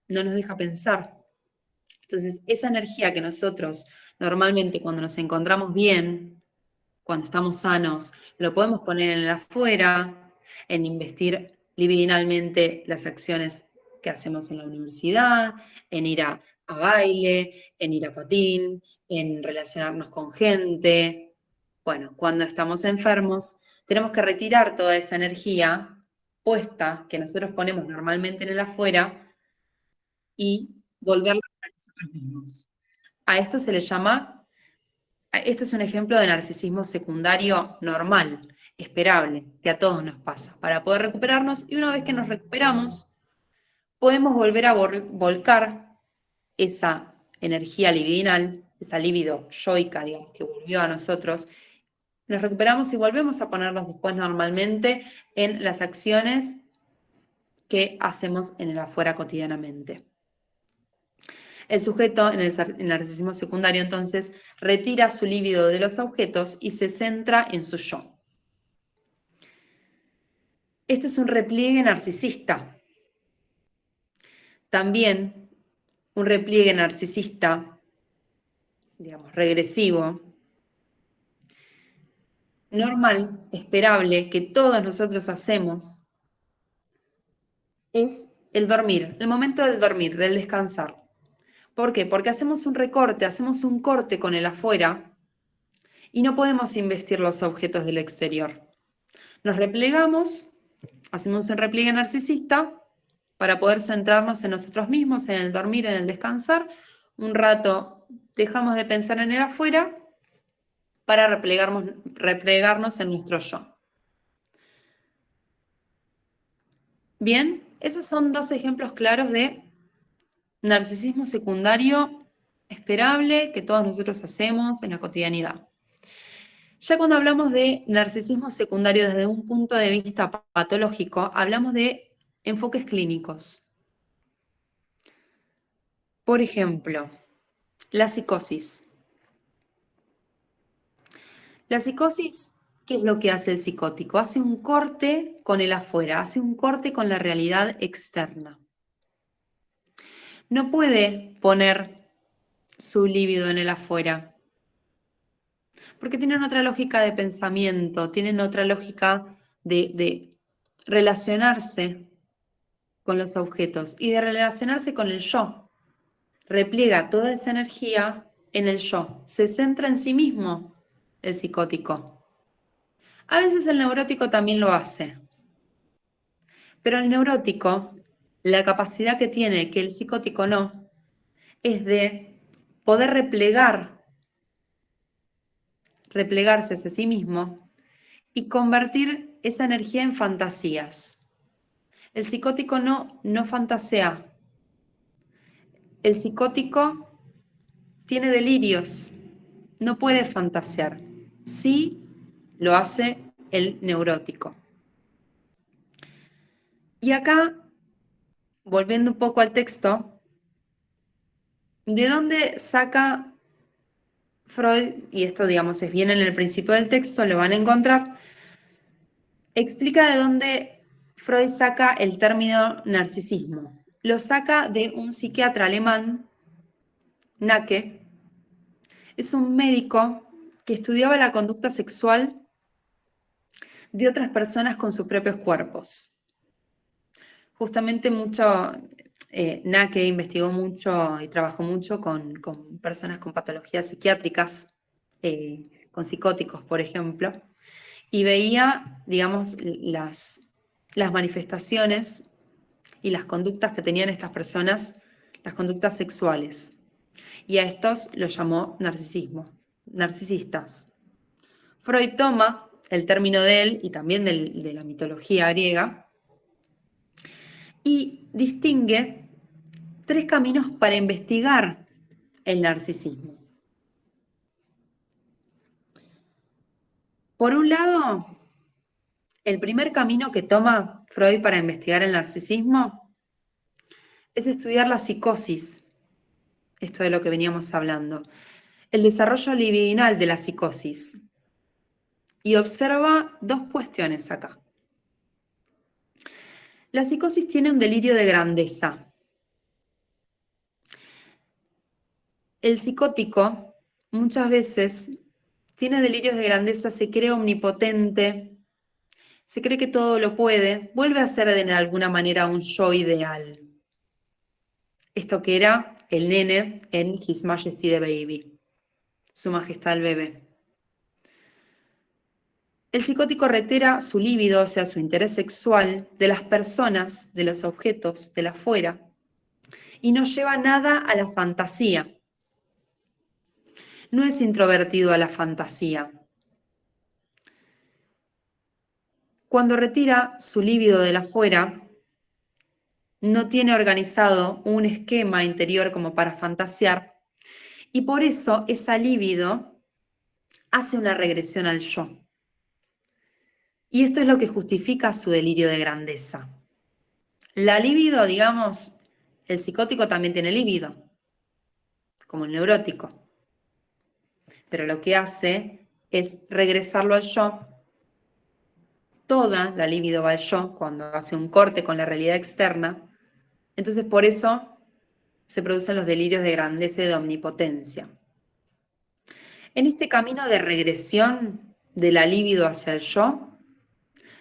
No nos deja pensar. Entonces, esa energía que nosotros normalmente cuando nos encontramos bien, cuando estamos sanos, lo podemos poner en el afuera, en investir libidinalmente las acciones que hacemos en la universidad, en ir a baile, en ir a patín, en relacionarnos con gente. Bueno, cuando estamos enfermos, tenemos que retirar toda esa energía puesta que nosotros ponemos normalmente en el afuera y volverla a nosotros mismos. A esto se le llama, esto es un ejemplo de narcisismo secundario normal, esperable, que a todos nos pasa, para poder recuperarnos, y una vez que nos recuperamos, podemos volver a volcar esa energía libidinal, esa libido yoica, digamos, que volvió a nosotros, nos recuperamos y volvemos a ponerlos después normalmente en las acciones que hacemos en el afuera cotidianamente. El sujeto en el narcisismo secundario entonces retira su libido de los objetos y se centra en su yo. Este es un repliegue narcisista. También un repliegue narcisista, digamos, regresivo, normal, esperable, que todos nosotros hacemos, es el dormir, el momento del dormir, del descansar. ¿Por qué? Porque hacemos un corte con el afuera y no podemos investir los objetos del exterior. Nos replegamos, hacemos un repliegue narcisista para poder centrarnos en nosotros mismos, en el dormir, en el descansar. Un rato dejamos de pensar en el afuera para replegarnos en nuestro yo. Bien, esos son dos ejemplos claros de narcisismo secundario esperable que todos nosotros hacemos en la cotidianidad. Ya cuando hablamos de narcisismo secundario desde un punto de vista patológico, hablamos de enfoques clínicos. Por ejemplo, la psicosis. La psicosis, ¿qué es lo que hace el psicótico? Hace un corte con el afuera, hace un corte con la realidad externa. No puede poner su líbido en el afuera, porque tienen otra lógica de pensamiento, tienen otra lógica de relacionarse con los objetos y de relacionarse con el yo. Repliega toda esa energía en el yo, se centra en sí mismo el psicótico. A veces el neurótico también lo hace, pero el neurótico, la capacidad que tiene, que el psicótico no, es de poder replegarse hacia sí mismo y convertir esa energía en fantasías. El psicótico no fantasea. El psicótico tiene delirios, no puede fantasear. Sí lo hace el neurótico. Y acá, volviendo un poco al texto, ¿de dónde saca Freud? Y esto, digamos, es bien en el principio del texto, lo van a encontrar. Explica de dónde Freud saca el término narcisismo. Lo saca de un psiquiatra alemán, Nacke. Es un médico que estudiaba la conducta sexual de otras personas con sus propios cuerpos. Justamente Nacke investigó mucho y trabajó mucho con personas con patologías psiquiátricas, con psicóticos, por ejemplo. y veía, digamos, las manifestaciones y las conductas que tenían estas personas, las conductas sexuales. Y a estos los llamó narcisistas. Freud toma el término de él y también de la mitología griega y distingue 3 caminos para investigar el narcisismo. Por un lado, el primer camino que toma Freud para investigar el narcisismo es estudiar la psicosis, esto de lo que veníamos hablando, el desarrollo libidinal de la psicosis. Y observa 2 cuestiones acá. La psicosis tiene un delirio de grandeza. El psicótico muchas veces tiene delirios de grandeza, se cree omnipotente, se cree que todo lo puede, vuelve a ser de alguna manera un yo ideal. Esto que era el nene en His Majesty the Baby, Su Majestad el Bebé. El psicótico retira su líbido, o sea, su interés sexual, de las personas, de los objetos, de la afuera, y no lleva nada a la fantasía. No es introvertido a la fantasía. Cuando retira su líbido de la afuera, no tiene organizado un esquema interior como para fantasear, y por eso esa líbido hace una regresión al yo. Y esto es lo que justifica su delirio de grandeza. La libido, digamos, el psicótico también tiene libido, como el neurótico. Pero lo que hace es regresarlo al yo. Toda la libido va al yo cuando hace un corte con la realidad externa. Entonces, por eso se producen los delirios de grandeza y de omnipotencia. En este camino de regresión de la libido hacia el yo,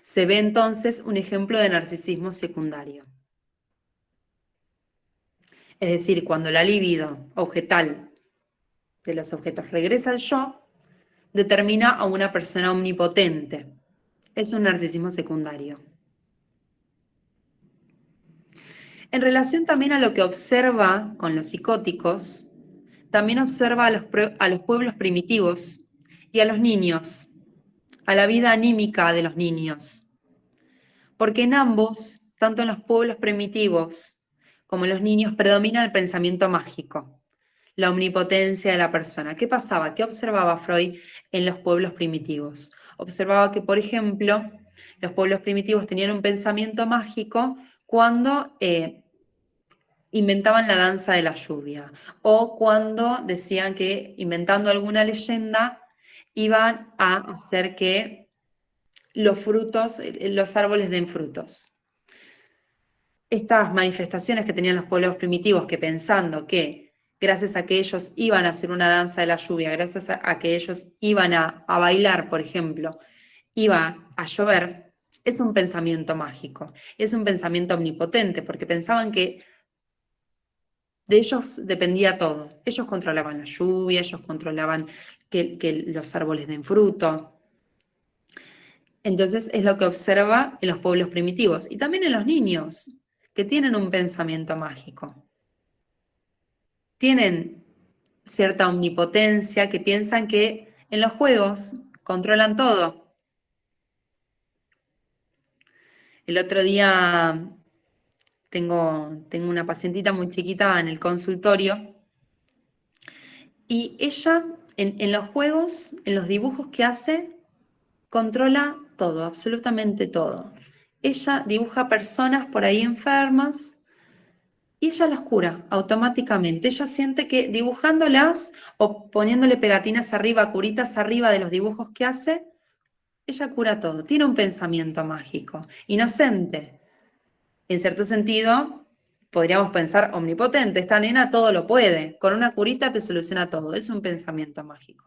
se ve entonces un ejemplo de narcisismo secundario. Es decir, cuando la libido objetal de los objetos regresa al yo, determina a una persona omnipotente. Es un narcisismo secundario. En relación también a lo que observa con los psicóticos, también observa a los pueblos primitivos y a los niños, a la vida anímica de los niños. Porque en ambos, tanto en los pueblos primitivos como en los niños, predomina el pensamiento mágico, la omnipotencia de la persona. ¿Qué pasaba? ¿Qué observaba Freud en los pueblos primitivos? Observaba que, por ejemplo, los pueblos primitivos tenían un pensamiento mágico cuando inventaban la danza de la lluvia, o cuando decían que, inventando alguna leyenda, iban a hacer que los árboles den frutos. Estas manifestaciones que tenían los pueblos primitivos, que pensando que gracias a que ellos iban a hacer una danza de la lluvia, gracias a que ellos iban a bailar, por ejemplo, iba a llover, es un pensamiento mágico, es un pensamiento omnipotente, porque pensaban que de ellos dependía todo. Ellos controlaban la lluvia, ellos controlaban que los árboles den fruto. Entonces es lo que observa en los pueblos primitivos y también en los niños, que tienen un pensamiento mágico. Tienen cierta omnipotencia, que piensan que en los juegos controlan todo. El otro día tengo una pacientita muy chiquita en el consultorio y ella en los juegos, en los dibujos que hace, controla todo, absolutamente todo. Ella dibuja personas por ahí enfermas y ella las cura automáticamente. Ella siente que dibujándolas o poniéndole pegatinas arriba, curitas arriba de los dibujos que hace, ella cura todo. Tiene un pensamiento mágico, inocente. En cierto sentido, podríamos pensar omnipotente. Esta nena todo lo puede. Con una curita te soluciona todo. Es un pensamiento mágico.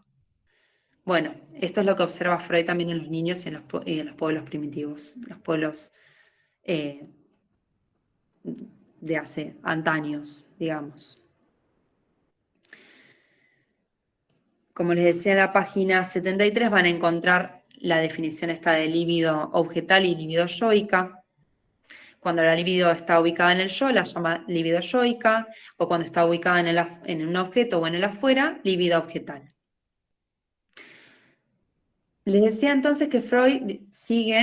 Bueno, esto es lo que observa Freud también en los niños y en los pueblos primitivos, los pueblos de hace antaños, digamos. Como les decía en la página 73, van a encontrar la definición está de libido objetal y libido yoica. Cuando la libido está ubicada en el yo, la llama libido yoica, o cuando está ubicada en un objeto o en el afuera, libido objetal. Les decía entonces que Freud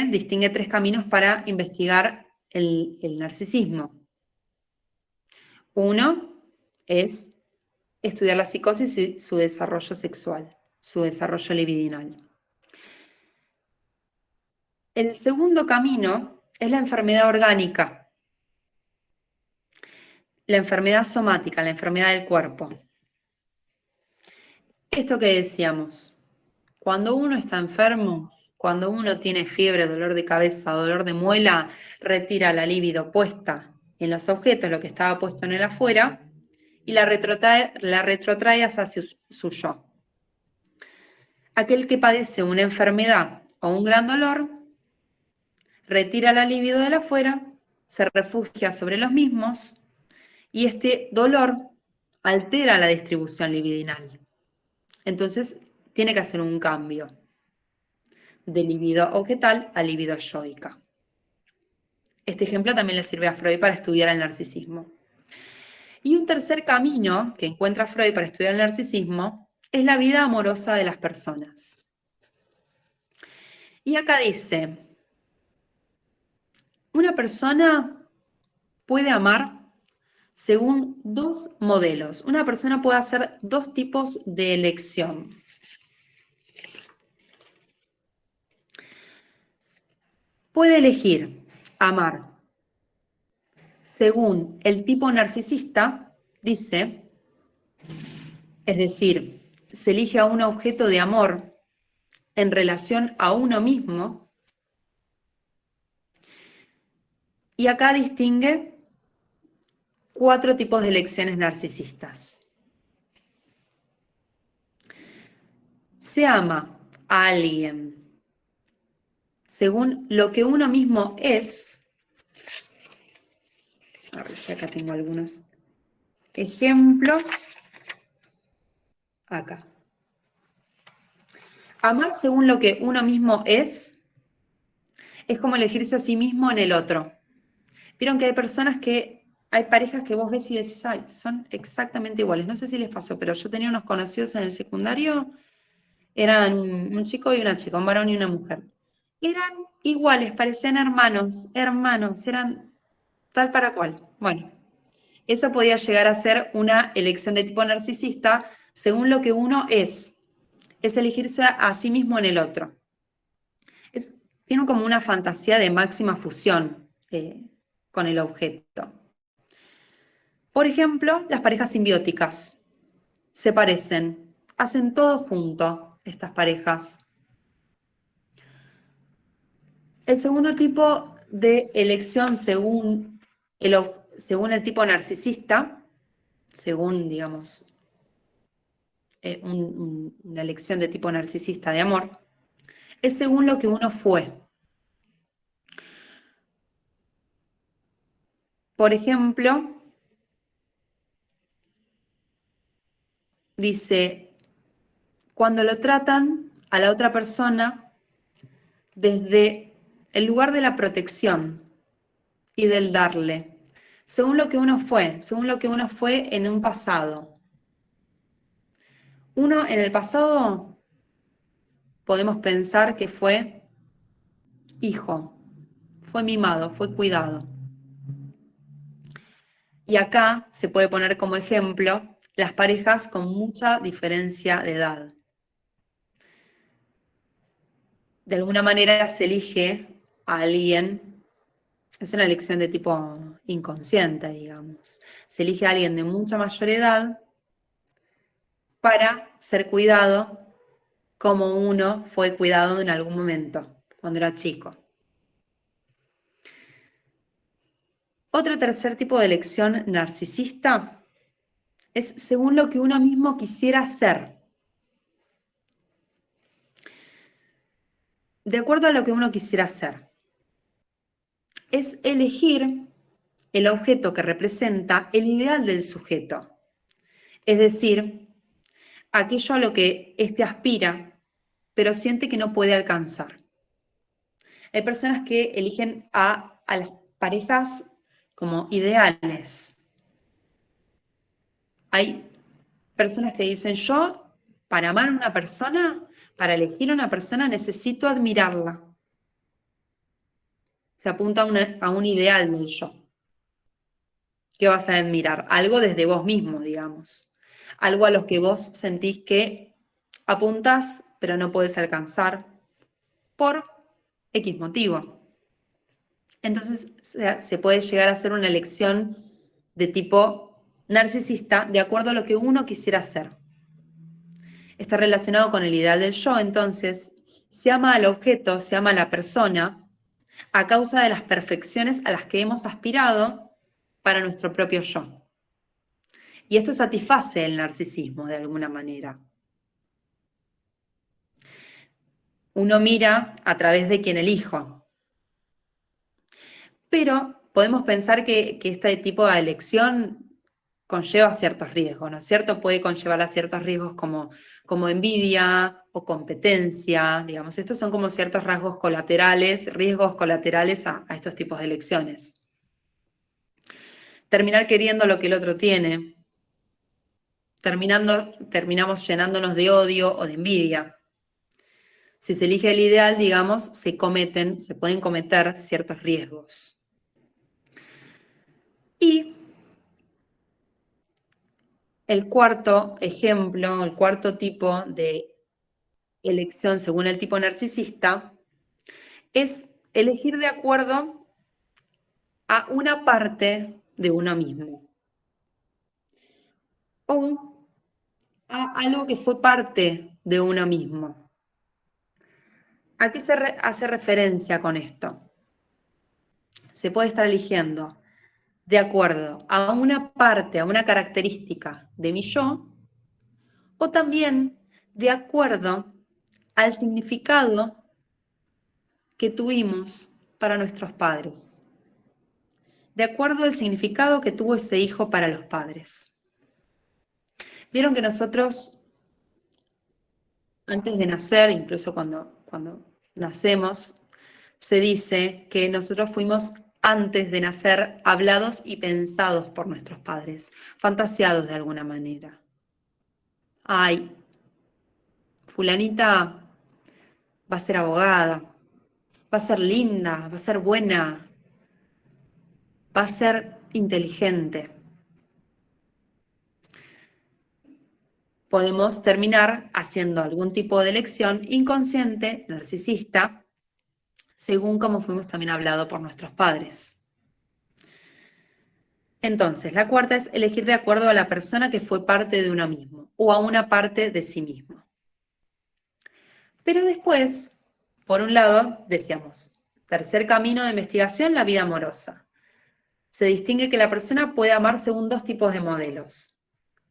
distingue 3 caminos para investigar el narcisismo. Uno es estudiar la psicosis y su desarrollo sexual, su desarrollo libidinal. El segundo camino es la enfermedad orgánica, la enfermedad somática, la enfermedad del cuerpo. Esto que decíamos, cuando uno está enfermo, cuando uno tiene fiebre, dolor de cabeza, dolor de muela, retira la libido puesta en los objetos, lo que estaba puesto en el afuera, y la retrotrae hacia su yo. Aquel que padece una enfermedad o un gran dolor, retira la libido del afuera, se refugia sobre los mismos, y este dolor altera la distribución libidinal. Entonces, tiene que hacer un cambio de libido objetal a libido yoica. Este ejemplo también le sirve a Freud para estudiar el narcisismo. Y un tercer camino que encuentra Freud para estudiar el narcisismo es la vida amorosa de las personas. Y acá dice, una persona puede amar según 2 modelos. Una persona puede hacer 2 tipos de elección. Puede elegir amar según el tipo narcisista, dice, es decir, se elige a un objeto de amor en relación a uno mismo, y acá distingue 4 tipos de elecciones narcisistas. Se ama a alguien según lo que uno mismo es. A ver si acá tengo algunos ejemplos. Acá. Amar según lo que uno mismo es como elegirse a sí mismo en el otro. Vieron que hay parejas que vos ves y decís, ay, son exactamente iguales. No sé si les pasó, pero yo tenía unos conocidos en el secundario, eran un chico y una chica, un varón y una mujer. Eran iguales, parecían hermanos, eran tal para cual. Bueno, eso podía llegar a ser una elección de tipo narcisista según lo que uno es elegirse a sí mismo en el otro. Tiene como una fantasía de máxima fusión con el objeto. Por ejemplo, las parejas simbióticas se parecen, hacen todo junto estas parejas. El segundo tipo de elección según el tipo narcisista, según, digamos, una elección de tipo narcisista de amor, es según lo que uno fue. Por ejemplo, dice, cuando lo tratan a la otra persona desde el lugar de la protección y del darle, según lo que uno fue en un pasado. Uno en el pasado podemos pensar que fue hijo, fue mimado, fue cuidado. Y acá se puede poner como ejemplo las parejas con mucha diferencia de edad. De alguna manera se elige a alguien, es una elección de tipo inconsciente, digamos. Se elige a alguien de mucha mayor edad para ser cuidado como uno fue cuidado en algún momento, cuando era chico. Otro tercer tipo de elección narcisista es según lo que uno mismo quisiera ser. De acuerdo a lo que uno quisiera ser. Es elegir el objeto que representa el ideal del sujeto. Es decir, aquello a lo que éste aspira pero siente que no puede alcanzar. Hay personas que eligen a las parejas como ideales. Hay personas que dicen, yo, para amar a una persona, para elegir a una persona, necesito admirarla. Se apunta a un ideal del yo. ¿Qué vas a admirar? Algo desde vos mismo, digamos. Algo a lo que vos sentís que apuntás, pero no podés alcanzar por X motivo. Entonces se puede llegar a hacer una elección de tipo narcisista de acuerdo a lo que uno quisiera hacer. Está relacionado con el ideal del yo, entonces se ama al objeto, se ama a la persona a causa de las perfecciones a las que hemos aspirado para nuestro propio yo. Y esto satisface el narcisismo de alguna manera. Uno mira a través de quien elijo. Pero podemos pensar que este tipo de elección conlleva ciertos riesgos, ¿no es cierto? Puede conllevar a ciertos riesgos como envidia o competencia, digamos. Estos son como ciertos rasgos colaterales, riesgos colaterales a estos tipos de elecciones. Terminar queriendo lo que el otro tiene. Terminamos llenándonos de odio o de envidia. Si se elige el ideal, digamos, se pueden cometer ciertos riesgos. Y el cuarto ejemplo, el cuarto tipo de elección según el tipo narcisista, es elegir de acuerdo a una parte de uno mismo o a algo que fue parte de uno mismo. ¿A qué se hace referencia con esto? Se puede estar eligiendo de acuerdo a una parte, a una característica de mi yo, o también de acuerdo al significado que tuvimos para nuestros padres, de acuerdo al significado que tuvo ese hijo para los padres. Vieron que nosotros, antes de nacer, incluso cuando nacemos, se dice que nosotros fuimos, antes de nacer, hablados y pensados por nuestros padres, fantasiados de alguna manera. Ay, fulanita va a ser abogada, va a ser linda, va a ser buena, va a ser inteligente. Podemos terminar haciendo algún tipo de elección inconsciente, narcisista, según como fuimos también hablados por nuestros padres. Entonces, la cuarta es elegir de acuerdo a la persona que fue parte de uno mismo o a una parte de sí mismo. Pero después, por un lado, decíamos, tercer camino de investigación, la vida amorosa. Se distingue que la persona puede amar según dos tipos de modelos.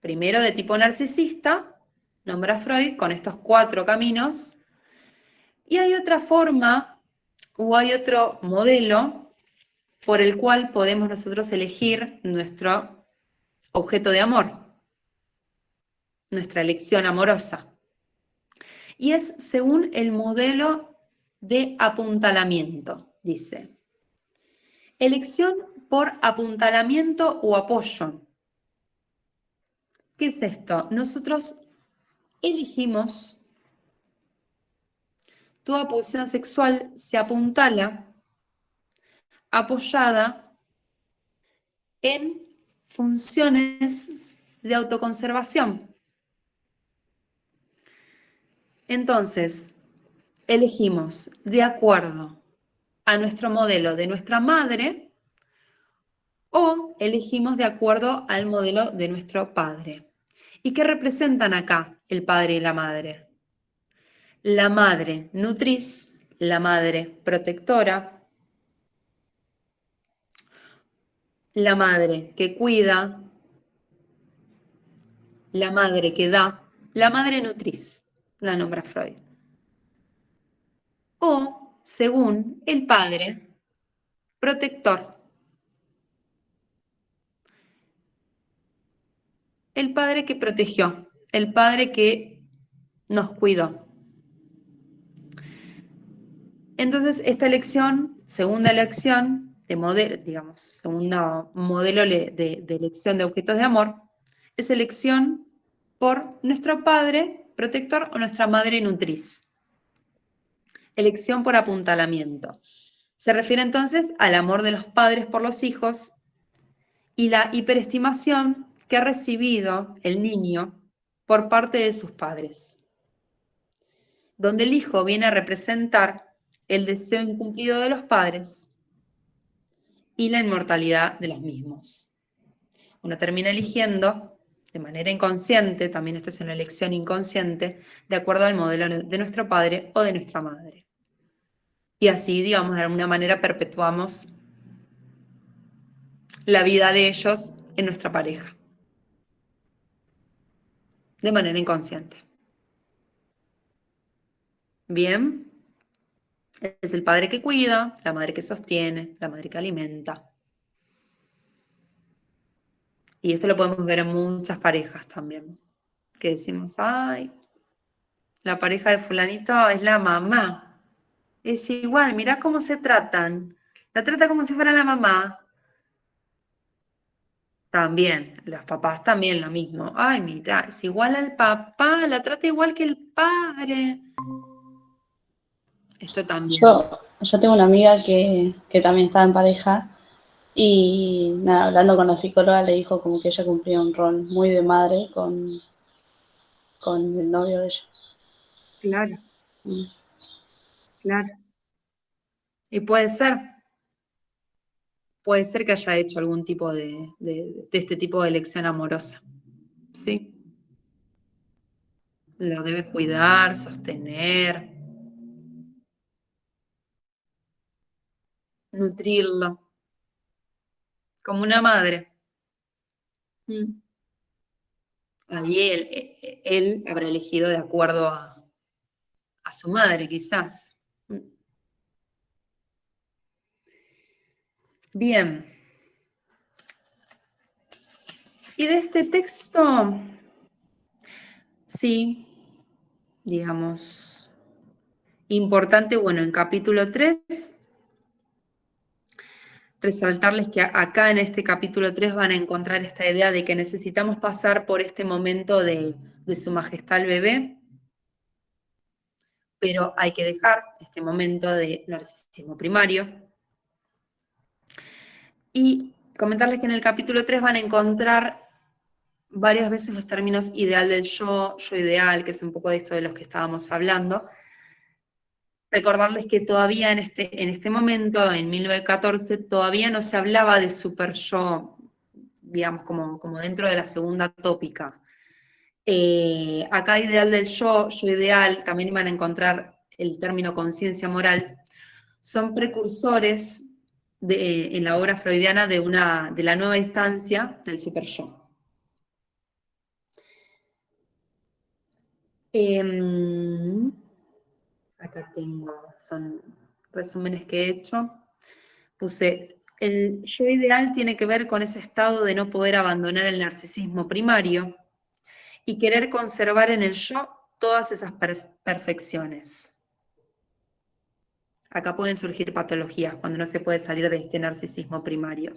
Primero, de tipo narcisista, nombra Freud, con estos 4 caminos. Y hay otra forma o hay otro modelo por el cual podemos nosotros elegir nuestro objeto de amor, nuestra elección amorosa. Y es según el modelo de apuntalamiento, dice. Elección por apuntalamiento o apoyo. ¿Qué es esto? Nosotros elegimos, toda pulsión sexual se apuntala apoyada en funciones de autoconservación. Entonces, elegimos de acuerdo a nuestro modelo de nuestra madre o elegimos de acuerdo al modelo de nuestro padre. ¿Y qué representan acá el padre y la madre? La madre nutriz, la madre protectora, la madre que cuida, la madre que da, la madre nutriz, la nombra Freud. O, según el padre, protector. El padre que protegió, el padre que nos cuidó. Entonces, esta elección, segunda elección de modelo, digamos, segundo modelo de elección de objetos de amor, es elección por nuestro padre protector o nuestra madre nutriz. Elección por apuntalamiento. Se refiere entonces al amor de los padres por los hijos y la hiperestimación que ha recibido el niño por parte de sus padres, donde el hijo viene a representar el deseo incumplido de los padres y la inmortalidad de los mismos. Uno termina eligiendo de manera inconsciente, también esta es una elección inconsciente, de acuerdo al modelo de nuestro padre o de nuestra madre. Y así, digamos, de alguna manera perpetuamos la vida de ellos en nuestra pareja, de manera inconsciente. Bien, es el padre que cuida, la madre que sostiene, la madre que alimenta. Y esto lo podemos ver en muchas parejas también, que decimos, ay, la pareja de fulanito es la mamá. Es igual, mirá cómo se tratan. La trata como si fuera la mamá. También, los papás también lo mismo. Ay, mira, es igual al papá, la trata igual que el padre. Esto también. Yo tengo una amiga que también estaba en pareja y nada, hablando con la psicóloga le dijo como que ella cumplía un rol muy de madre con el novio de ella. Claro, Mm. claro. Y puede ser que haya hecho algún tipo de este tipo de elección amorosa. Sí. Lo debe cuidar, sostener, nutrirlo, como una madre. Mm. Ahí él habrá elegido de acuerdo a su madre, quizás. Mm. Bien. Y de este texto, sí, digamos, importante, bueno, en capítulo 3, resaltarles que acá en este capítulo 3 van a encontrar esta idea de que necesitamos pasar por este momento de su majestad el bebé, pero hay que dejar este momento de narcisismo primario. Y comentarles que en el capítulo 3 van a encontrar varias veces los términos ideal del yo ideal, que es un poco de esto de los que estábamos hablando. Recordarles que todavía en este momento, en 1914, todavía no se hablaba de super yo, digamos, como dentro de la segunda tópica. Acá ideal del yo ideal, también van a encontrar el término conciencia moral, son precursores en la obra freudiana de la nueva instancia del super yo. Acá son resúmenes que he hecho. Puse, el yo ideal tiene que ver con ese estado de no poder abandonar el narcisismo primario y querer conservar en el yo todas esas perfecciones. Acá pueden surgir patologías cuando no se puede salir de este narcisismo primario.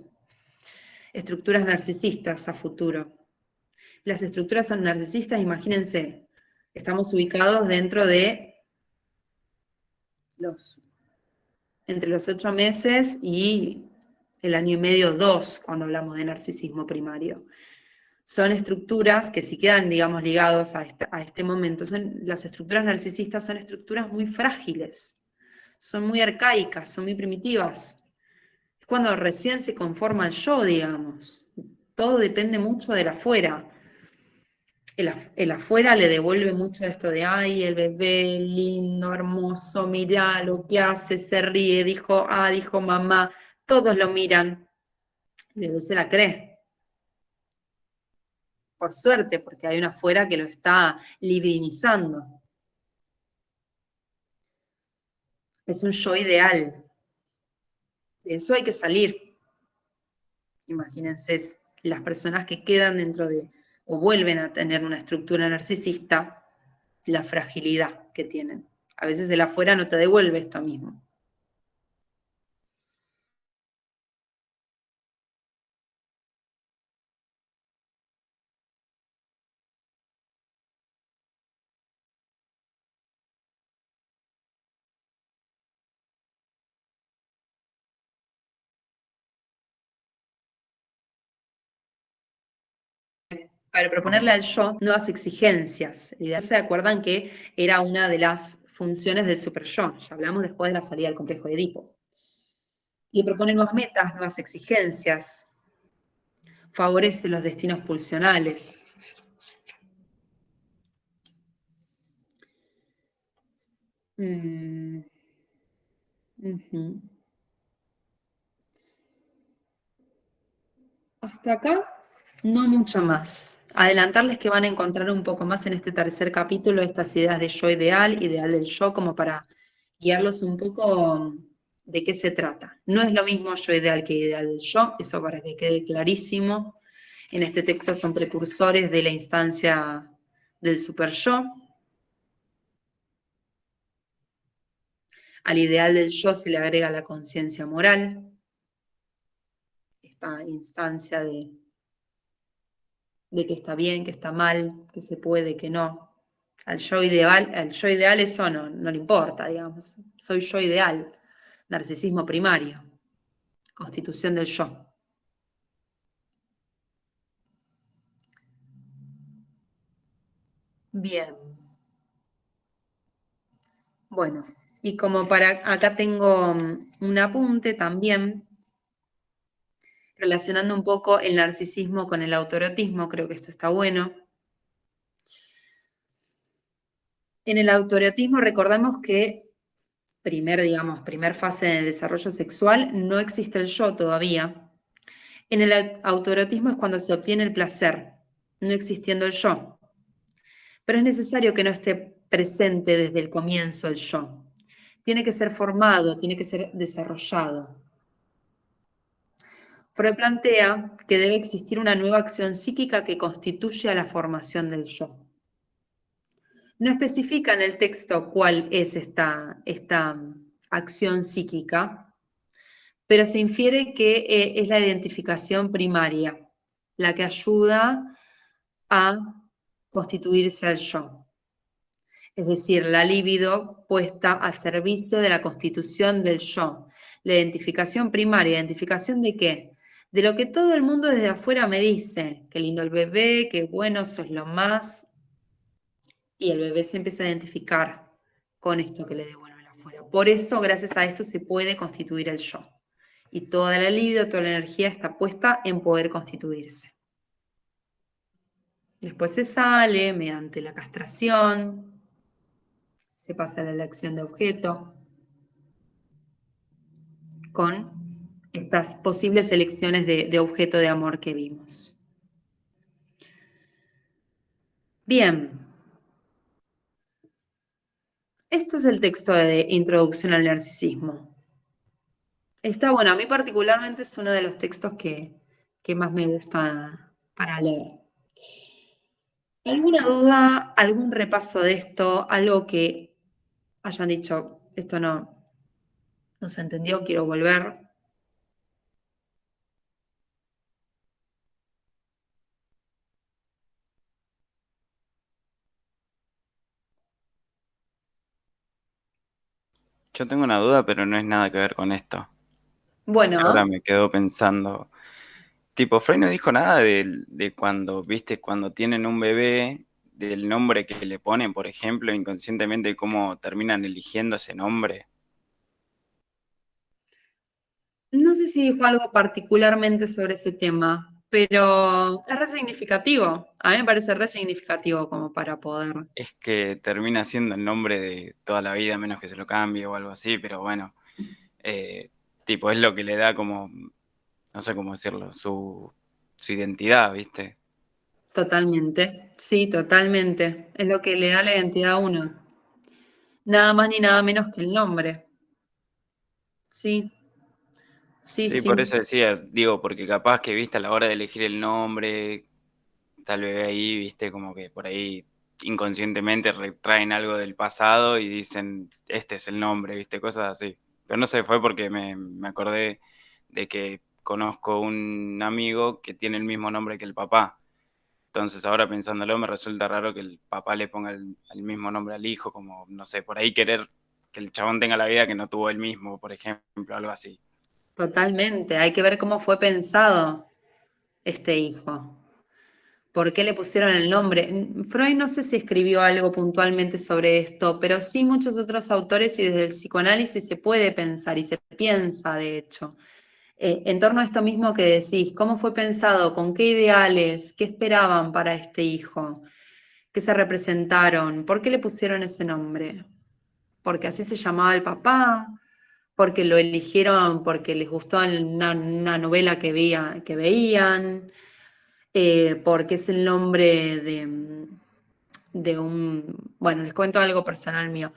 Estructuras narcisistas a futuro. Las estructuras son narcisistas, imagínense, estamos ubicados dentro de entre los 8 meses y el año y medio, 2, cuando hablamos de narcisismo primario. Son estructuras que si quedan, digamos, ligados a este momento, las estructuras narcisistas son estructuras muy frágiles, son muy arcaicas, son muy primitivas. Es cuando recién se conforma el yo, digamos. Todo depende mucho del afuera. El afuera le devuelve mucho esto de, ay, el bebé lindo, hermoso, mirá lo que hace, se ríe, dijo mamá, todos lo miran. El bebé se la cree. Por suerte, porque hay una afuera que lo está libidinizando. Es un yo ideal. De eso hay que salir. Imagínense las personas que quedan dentro de, o vuelven a tener una estructura narcisista, la fragilidad que tienen. A veces el afuera no te devuelve esto mismo. para proponerle al yo nuevas exigencias. Y ya se acuerdan que era una de las funciones del super yo. Ya hablamos después de la salida del complejo de Edipo. Le propone nuevas metas, nuevas exigencias. Favorece los destinos pulsionales. Ujú. Hasta acá, no mucho más. Adelantarles que van a encontrar un poco más en este tercer capítulo estas ideas de yo ideal, ideal del yo, como para guiarlos un poco de qué se trata. No es lo mismo yo ideal que ideal del yo, eso para que quede clarísimo. En este texto son precursores de la instancia del super yo. Al ideal del yo se le agrega la conciencia moral, esta instancia de que está bien, que está mal, que se puede, que no. Al yo ideal eso no le importa, digamos. Soy yo ideal, narcisismo primario, constitución del yo. Bien. Bueno, y como para acá tengo un apunte también, relacionando un poco el narcisismo con el autoerotismo, creo que esto está bueno. En el autoerotismo recordemos que primer fase en el desarrollo sexual, no existe el yo todavía. En el autoerotismo es cuando se obtiene el placer, no existiendo el yo. Pero es necesario que no esté presente desde el comienzo el yo. Tiene que ser formado, tiene que ser desarrollado. Freud plantea que debe existir una nueva acción psíquica que constituya la formación del yo. No especifica en el texto cuál es esta acción psíquica, pero se infiere que es la identificación primaria, la que ayuda a constituirse al yo. Es decir, la libido puesta al servicio de la constitución del yo. La identificación primaria, ¿identificación de qué? De lo que todo el mundo desde afuera me dice, qué lindo el bebé, qué bueno, sos lo más, y el bebé se empieza a identificar con esto que le devuelve el afuera. Por eso, gracias a esto, se puede constituir el yo. Y toda la libido, toda la energía está puesta en poder constituirse. Después se sale mediante la castración, se pasa a la elección de objeto, con estas posibles elecciones de objeto de amor que vimos. Bien. Esto es el texto de Introducción al Narcisismo. Está bueno, a mí particularmente es uno de los textos que más me gusta para leer. ¿Alguna duda, algún repaso de esto, algo que hayan dicho, esto no se entendió, quiero volver? Yo tengo una duda, pero no es nada que ver con esto. Ahora Bueno, me quedo pensando, tipo, Freud no dijo nada de cuando, viste, cuando tienen un bebé, del nombre que le ponen, por ejemplo, inconscientemente, cómo terminan eligiendo ese nombre. no sé si dijo algo particularmente sobre ese tema, pero es re significativo. A mí me parece re significativo como para poder. Es que termina siendo el nombre de toda la vida, a menos que se lo cambie o algo así, pero bueno, tipo, es lo que le da como, no sé cómo decirlo, su identidad, ¿viste? Totalmente, sí, totalmente. Es lo que le da la identidad a uno. Nada más ni nada menos que el nombre. Sí, sí, Sí, por sí, eso decía, digo, porque capaz que, viste, a la hora de elegir el nombre, tal vez ahí, viste, como que por ahí inconscientemente retraen algo del pasado y dicen, este es el nombre, viste, cosas así. Pero no sé, fue porque me acordé de que conozco un amigo que tiene el mismo nombre que el papá. Entonces ahora pensándolo me resulta raro que el papá le ponga el mismo nombre al hijo, como, no sé, por ahí querer que el chabón tenga la vida que no tuvo él mismo, por ejemplo, algo así. totalmente. Hay que ver cómo fue pensado este hijo. ¿Por qué le pusieron el nombre? Freud no sé si escribió algo puntualmente sobre esto, pero sí muchos otros autores y desde el psicoanálisis se puede pensar y se piensa, de hecho, en torno a esto mismo que decís, ¿cómo fue pensado? ¿Con qué ideales? ¿Qué esperaban para este hijo? ¿Qué se representaron? ¿Por qué le pusieron ese nombre? ¿Porque así se llamaba el papá? ¿Porque lo eligieron porque les gustó una novela que veían? Porque es el nombre de un... Bueno, les cuento algo personal mío.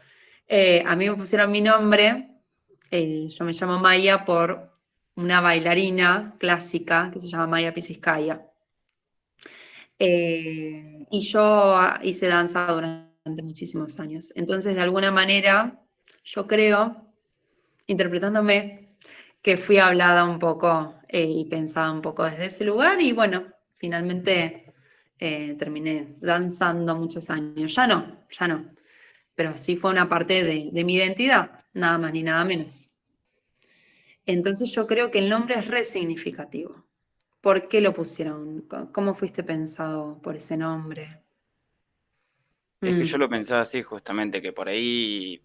A mí me pusieron mi nombre, yo me llamo Maya por una bailarina clásica que se llama Maya Pisiskaya. Y yo hice danza durante muchísimos años. Entonces, de alguna manera, yo creo, interpretándome, que fui hablada un poco y pensada un poco desde ese lugar y bueno, finalmente terminé danzando muchos años. Ya no, pero sí fue una parte de mi identidad, nada más ni nada menos. Entonces yo creo que el nombre es re significativo. ¿Por qué lo pusieron? ¿Cómo fuiste pensado por ese nombre? Es que yo Mm, lo pensaba así justamente, que por ahí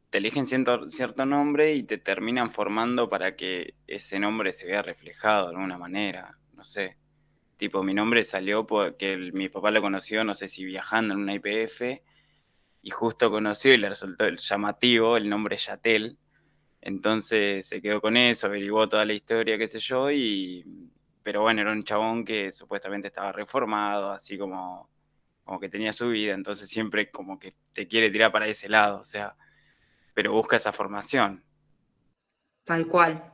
te eligen cierto nombre y te terminan formando para que ese nombre se vea reflejado de alguna manera, no sé. Tipo, mi nombre salió porque mi papá lo conoció, no sé si viajando en una IPF, y justo conoció y le resultó llamativo el nombre Yatel. Entonces se quedó con eso, averiguó toda la historia, qué sé yo, pero bueno, era un chabón que supuestamente estaba reformado, así como que tenía su vida, entonces siempre como que te quiere tirar para ese lado, o sea, pero busca esa formación. tal cual,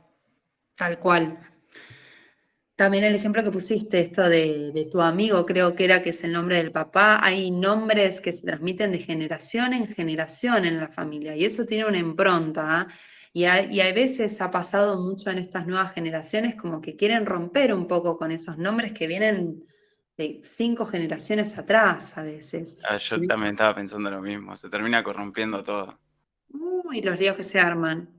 tal cual. También el ejemplo que pusiste, esto de tu amigo, creo que era que es el nombre del papá. Hay nombres que se transmiten de generación en generación en la familia y eso tiene una impronta, ¿ah? Y hay veces ha pasado mucho en estas nuevas generaciones como que quieren romper un poco con esos nombres que vienen de 5 generaciones atrás a veces. Ah, yo también estaba pensando lo mismo, se termina corrompiendo todo. Uy, los líos que se arman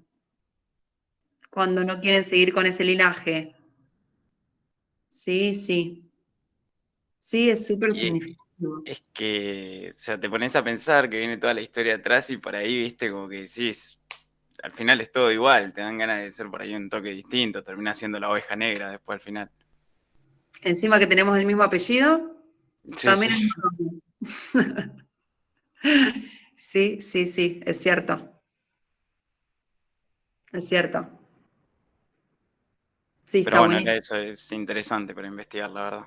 cuando no quieren seguir con ese linaje. Sí, sí, sí, es súper Y significativo. es que, o sea, te pones a pensar que viene toda la historia atrás y por ahí, viste, como que decís, al final es todo igual, te dan ganas de ser por ahí un toque distinto, termina siendo la oveja negra después al final. Encima que tenemos el mismo apellido, Sí, también sí. el mismo nombre. Sí, sí, sí, es cierto, es cierto. Sí, Pero está bueno, buenísimo. eso es interesante para investigar, la verdad.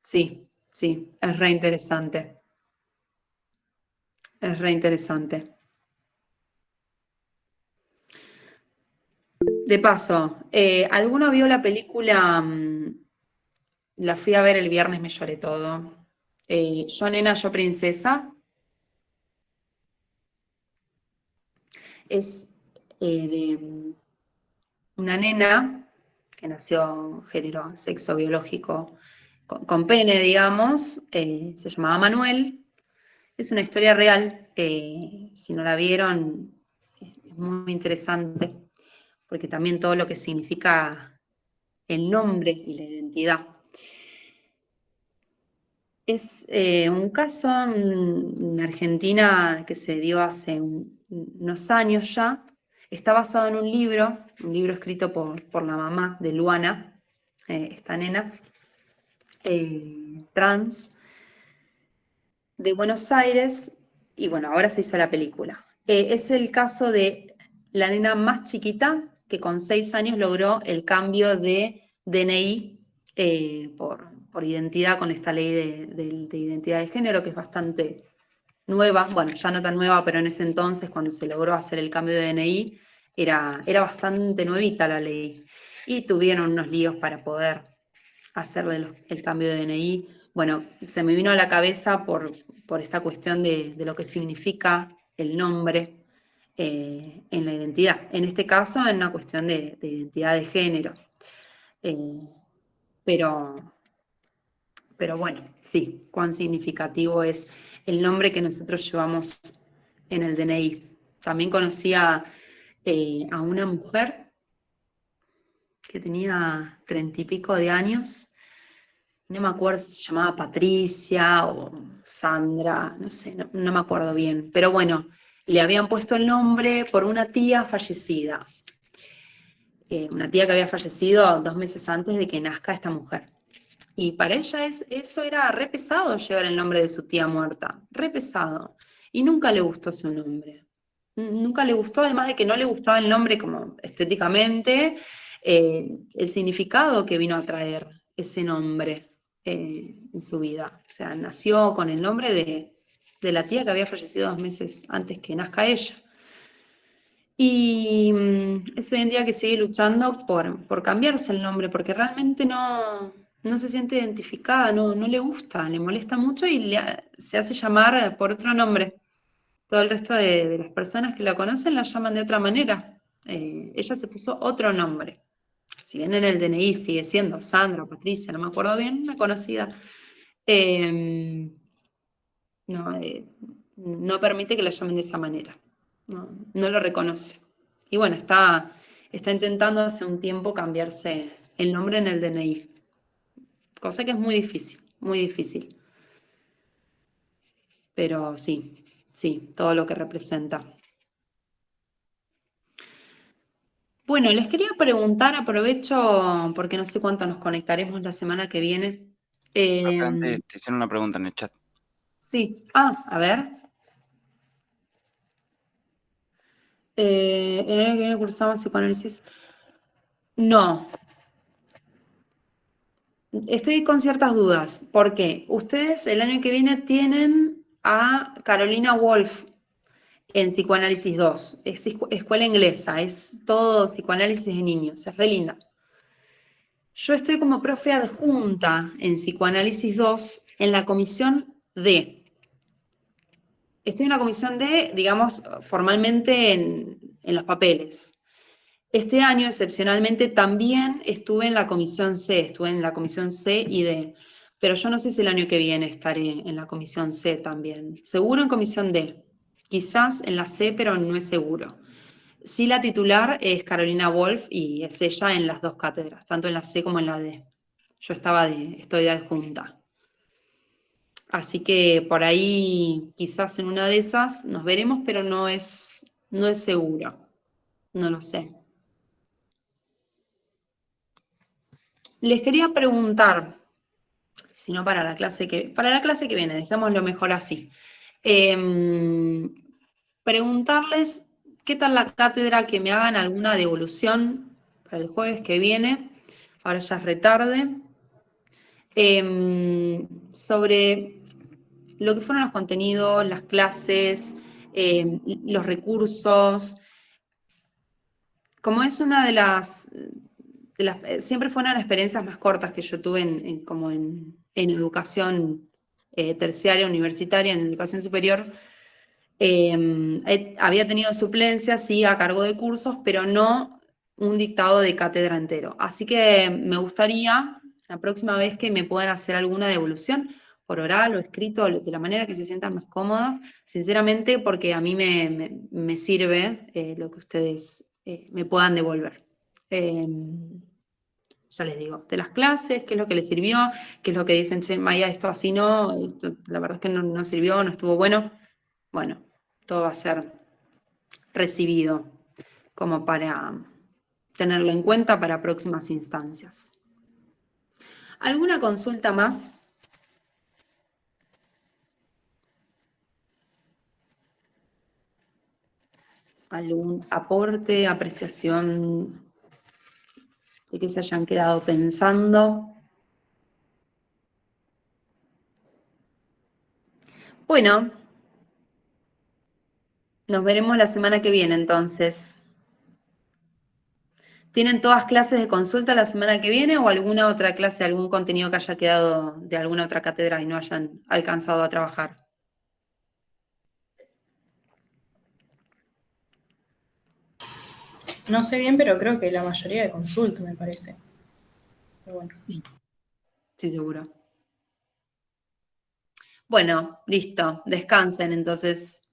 Sí, sí, es re interesante. Es re interesante. De paso, ¿alguno vio la película? La fui a ver el viernes, me lloré todo. Yo nena, yo princesa. Es de una nena que nació género, sexo biológico con pene, digamos, se llamaba Manuel. Es una historia real, si no la vieron, es muy interesante, porque también todo lo que significa el nombre y la identidad. Es un caso en Argentina que se dio hace unos años ya. Está basado en un libro escrito por la mamá de Luana, esta nena, trans, de Buenos Aires, y bueno, ahora se hizo la película. Es el caso de la nena más chiquita que con 6 años logró el cambio de DNI por identidad con esta ley de identidad de género, que es bastante nueva, bueno, ya no tan nueva, pero en ese entonces, cuando se logró hacer el cambio de DNI, era bastante nuevita la ley. Y tuvieron unos líos para poder hacerle el cambio de DNI. Bueno, se me vino a la cabeza por esta cuestión de lo que significa el nombre en la identidad. En este caso, en una cuestión de identidad de género. Eh, pero, pero bueno, sí, cuán significativo es el nombre que nosotros llevamos en el DNI. También conocía a una mujer que tenía 30 y pico de años, no me acuerdo si se llamaba Patricia o Sandra, no sé, no me acuerdo bien. Pero bueno, le habían puesto el nombre por una tía fallecida. Una tía que había fallecido 2 meses antes de que nazca esta mujer. Y para ella eso era re pesado llevar el nombre de su tía muerta, re pesado. Y nunca le gustó su nombre. Nunca le gustó, además de que no le gustaba el nombre como estéticamente, el significado que vino a traer ese nombre en su vida. O sea, nació con el nombre de la tía que había fallecido 2 meses antes que nazca ella. Y es hoy en día que sigue luchando por cambiarse el nombre, porque realmente no se siente identificada, no le gusta, le molesta mucho y se hace llamar por otro nombre. Todo el resto de las personas que la conocen la llaman de otra manera. Ella se puso otro nombre. Si bien en el DNI sigue siendo Sandra o Patricia, no me acuerdo bien, una conocida, eh, no permite que la llamen de esa manera. No lo reconoce. Y bueno, está intentando hace un tiempo cambiarse el nombre en el DNI. Cosa que es muy difícil, muy difícil. Pero sí, todo lo que representa. Bueno, les quería preguntar, aprovecho, porque no sé cuánto nos conectaremos la semana que viene. Acá antes te hicieron una pregunta en el chat. Sí, a ver. ¿El año que viene cursamos psicoanálisis? No, estoy con ciertas dudas, porque ustedes el año que viene tienen a Carolina Wolf en Psicoanálisis 2. Es escuela inglesa, es todo psicoanálisis de niños, es re linda. Yo estoy como profe adjunta en Psicoanálisis 2 en la comisión D. Estoy en la comisión D, digamos, formalmente en los papeles. Este año, excepcionalmente, también estuve en la comisión C, estuve en la comisión C y D, pero yo no sé si el año que viene estaré en la comisión C también. Seguro en comisión D, quizás en la C, pero no es seguro. Sí, la titular es Carolina Wolf y es ella en las 2 cátedras, tanto en la C como en la D. Yo estoy de adjunta. Así que por ahí, quizás en una de esas nos veremos, pero no es seguro. No lo sé. Les quería preguntar, si no para la clase que viene, dejémoslo mejor así. Preguntarles qué tal la cátedra, que me hagan alguna devolución para el jueves que viene, ahora ya es retarde, sobre lo que fueron los contenidos, las clases, los recursos. Como es una de las siempre fue una de las experiencias más cortas que yo tuve en educación terciaria, universitaria, en educación superior. Había tenido suplencias, sí, a cargo de cursos, pero no un dictado de cátedra entero. Así que me gustaría, la próxima vez, que me puedan hacer alguna devolución, por oral o escrito, de la manera que se sientan más cómodos, sinceramente, porque a mí me sirve lo que ustedes me puedan devolver. Ya les digo, de las clases, qué es lo que les sirvió, qué es lo que dicen, che, Maya, esto así no, la verdad es que no sirvió, no estuvo bueno. Bueno, todo va a ser recibido como para tenerlo en cuenta para próximas instancias. ¿Alguna consulta más? ¿Algún aporte, apreciación de que se hayan quedado pensando? Bueno, nos veremos la semana que viene entonces. ¿Tienen todas clases de consulta la semana que viene o alguna otra clase, algún contenido que haya quedado de alguna otra cátedra y no hayan alcanzado a trabajar? No sé bien, pero creo que la mayoría de consulta, me parece. Pero bueno. Sí, seguro. Bueno, listo. Descansen entonces.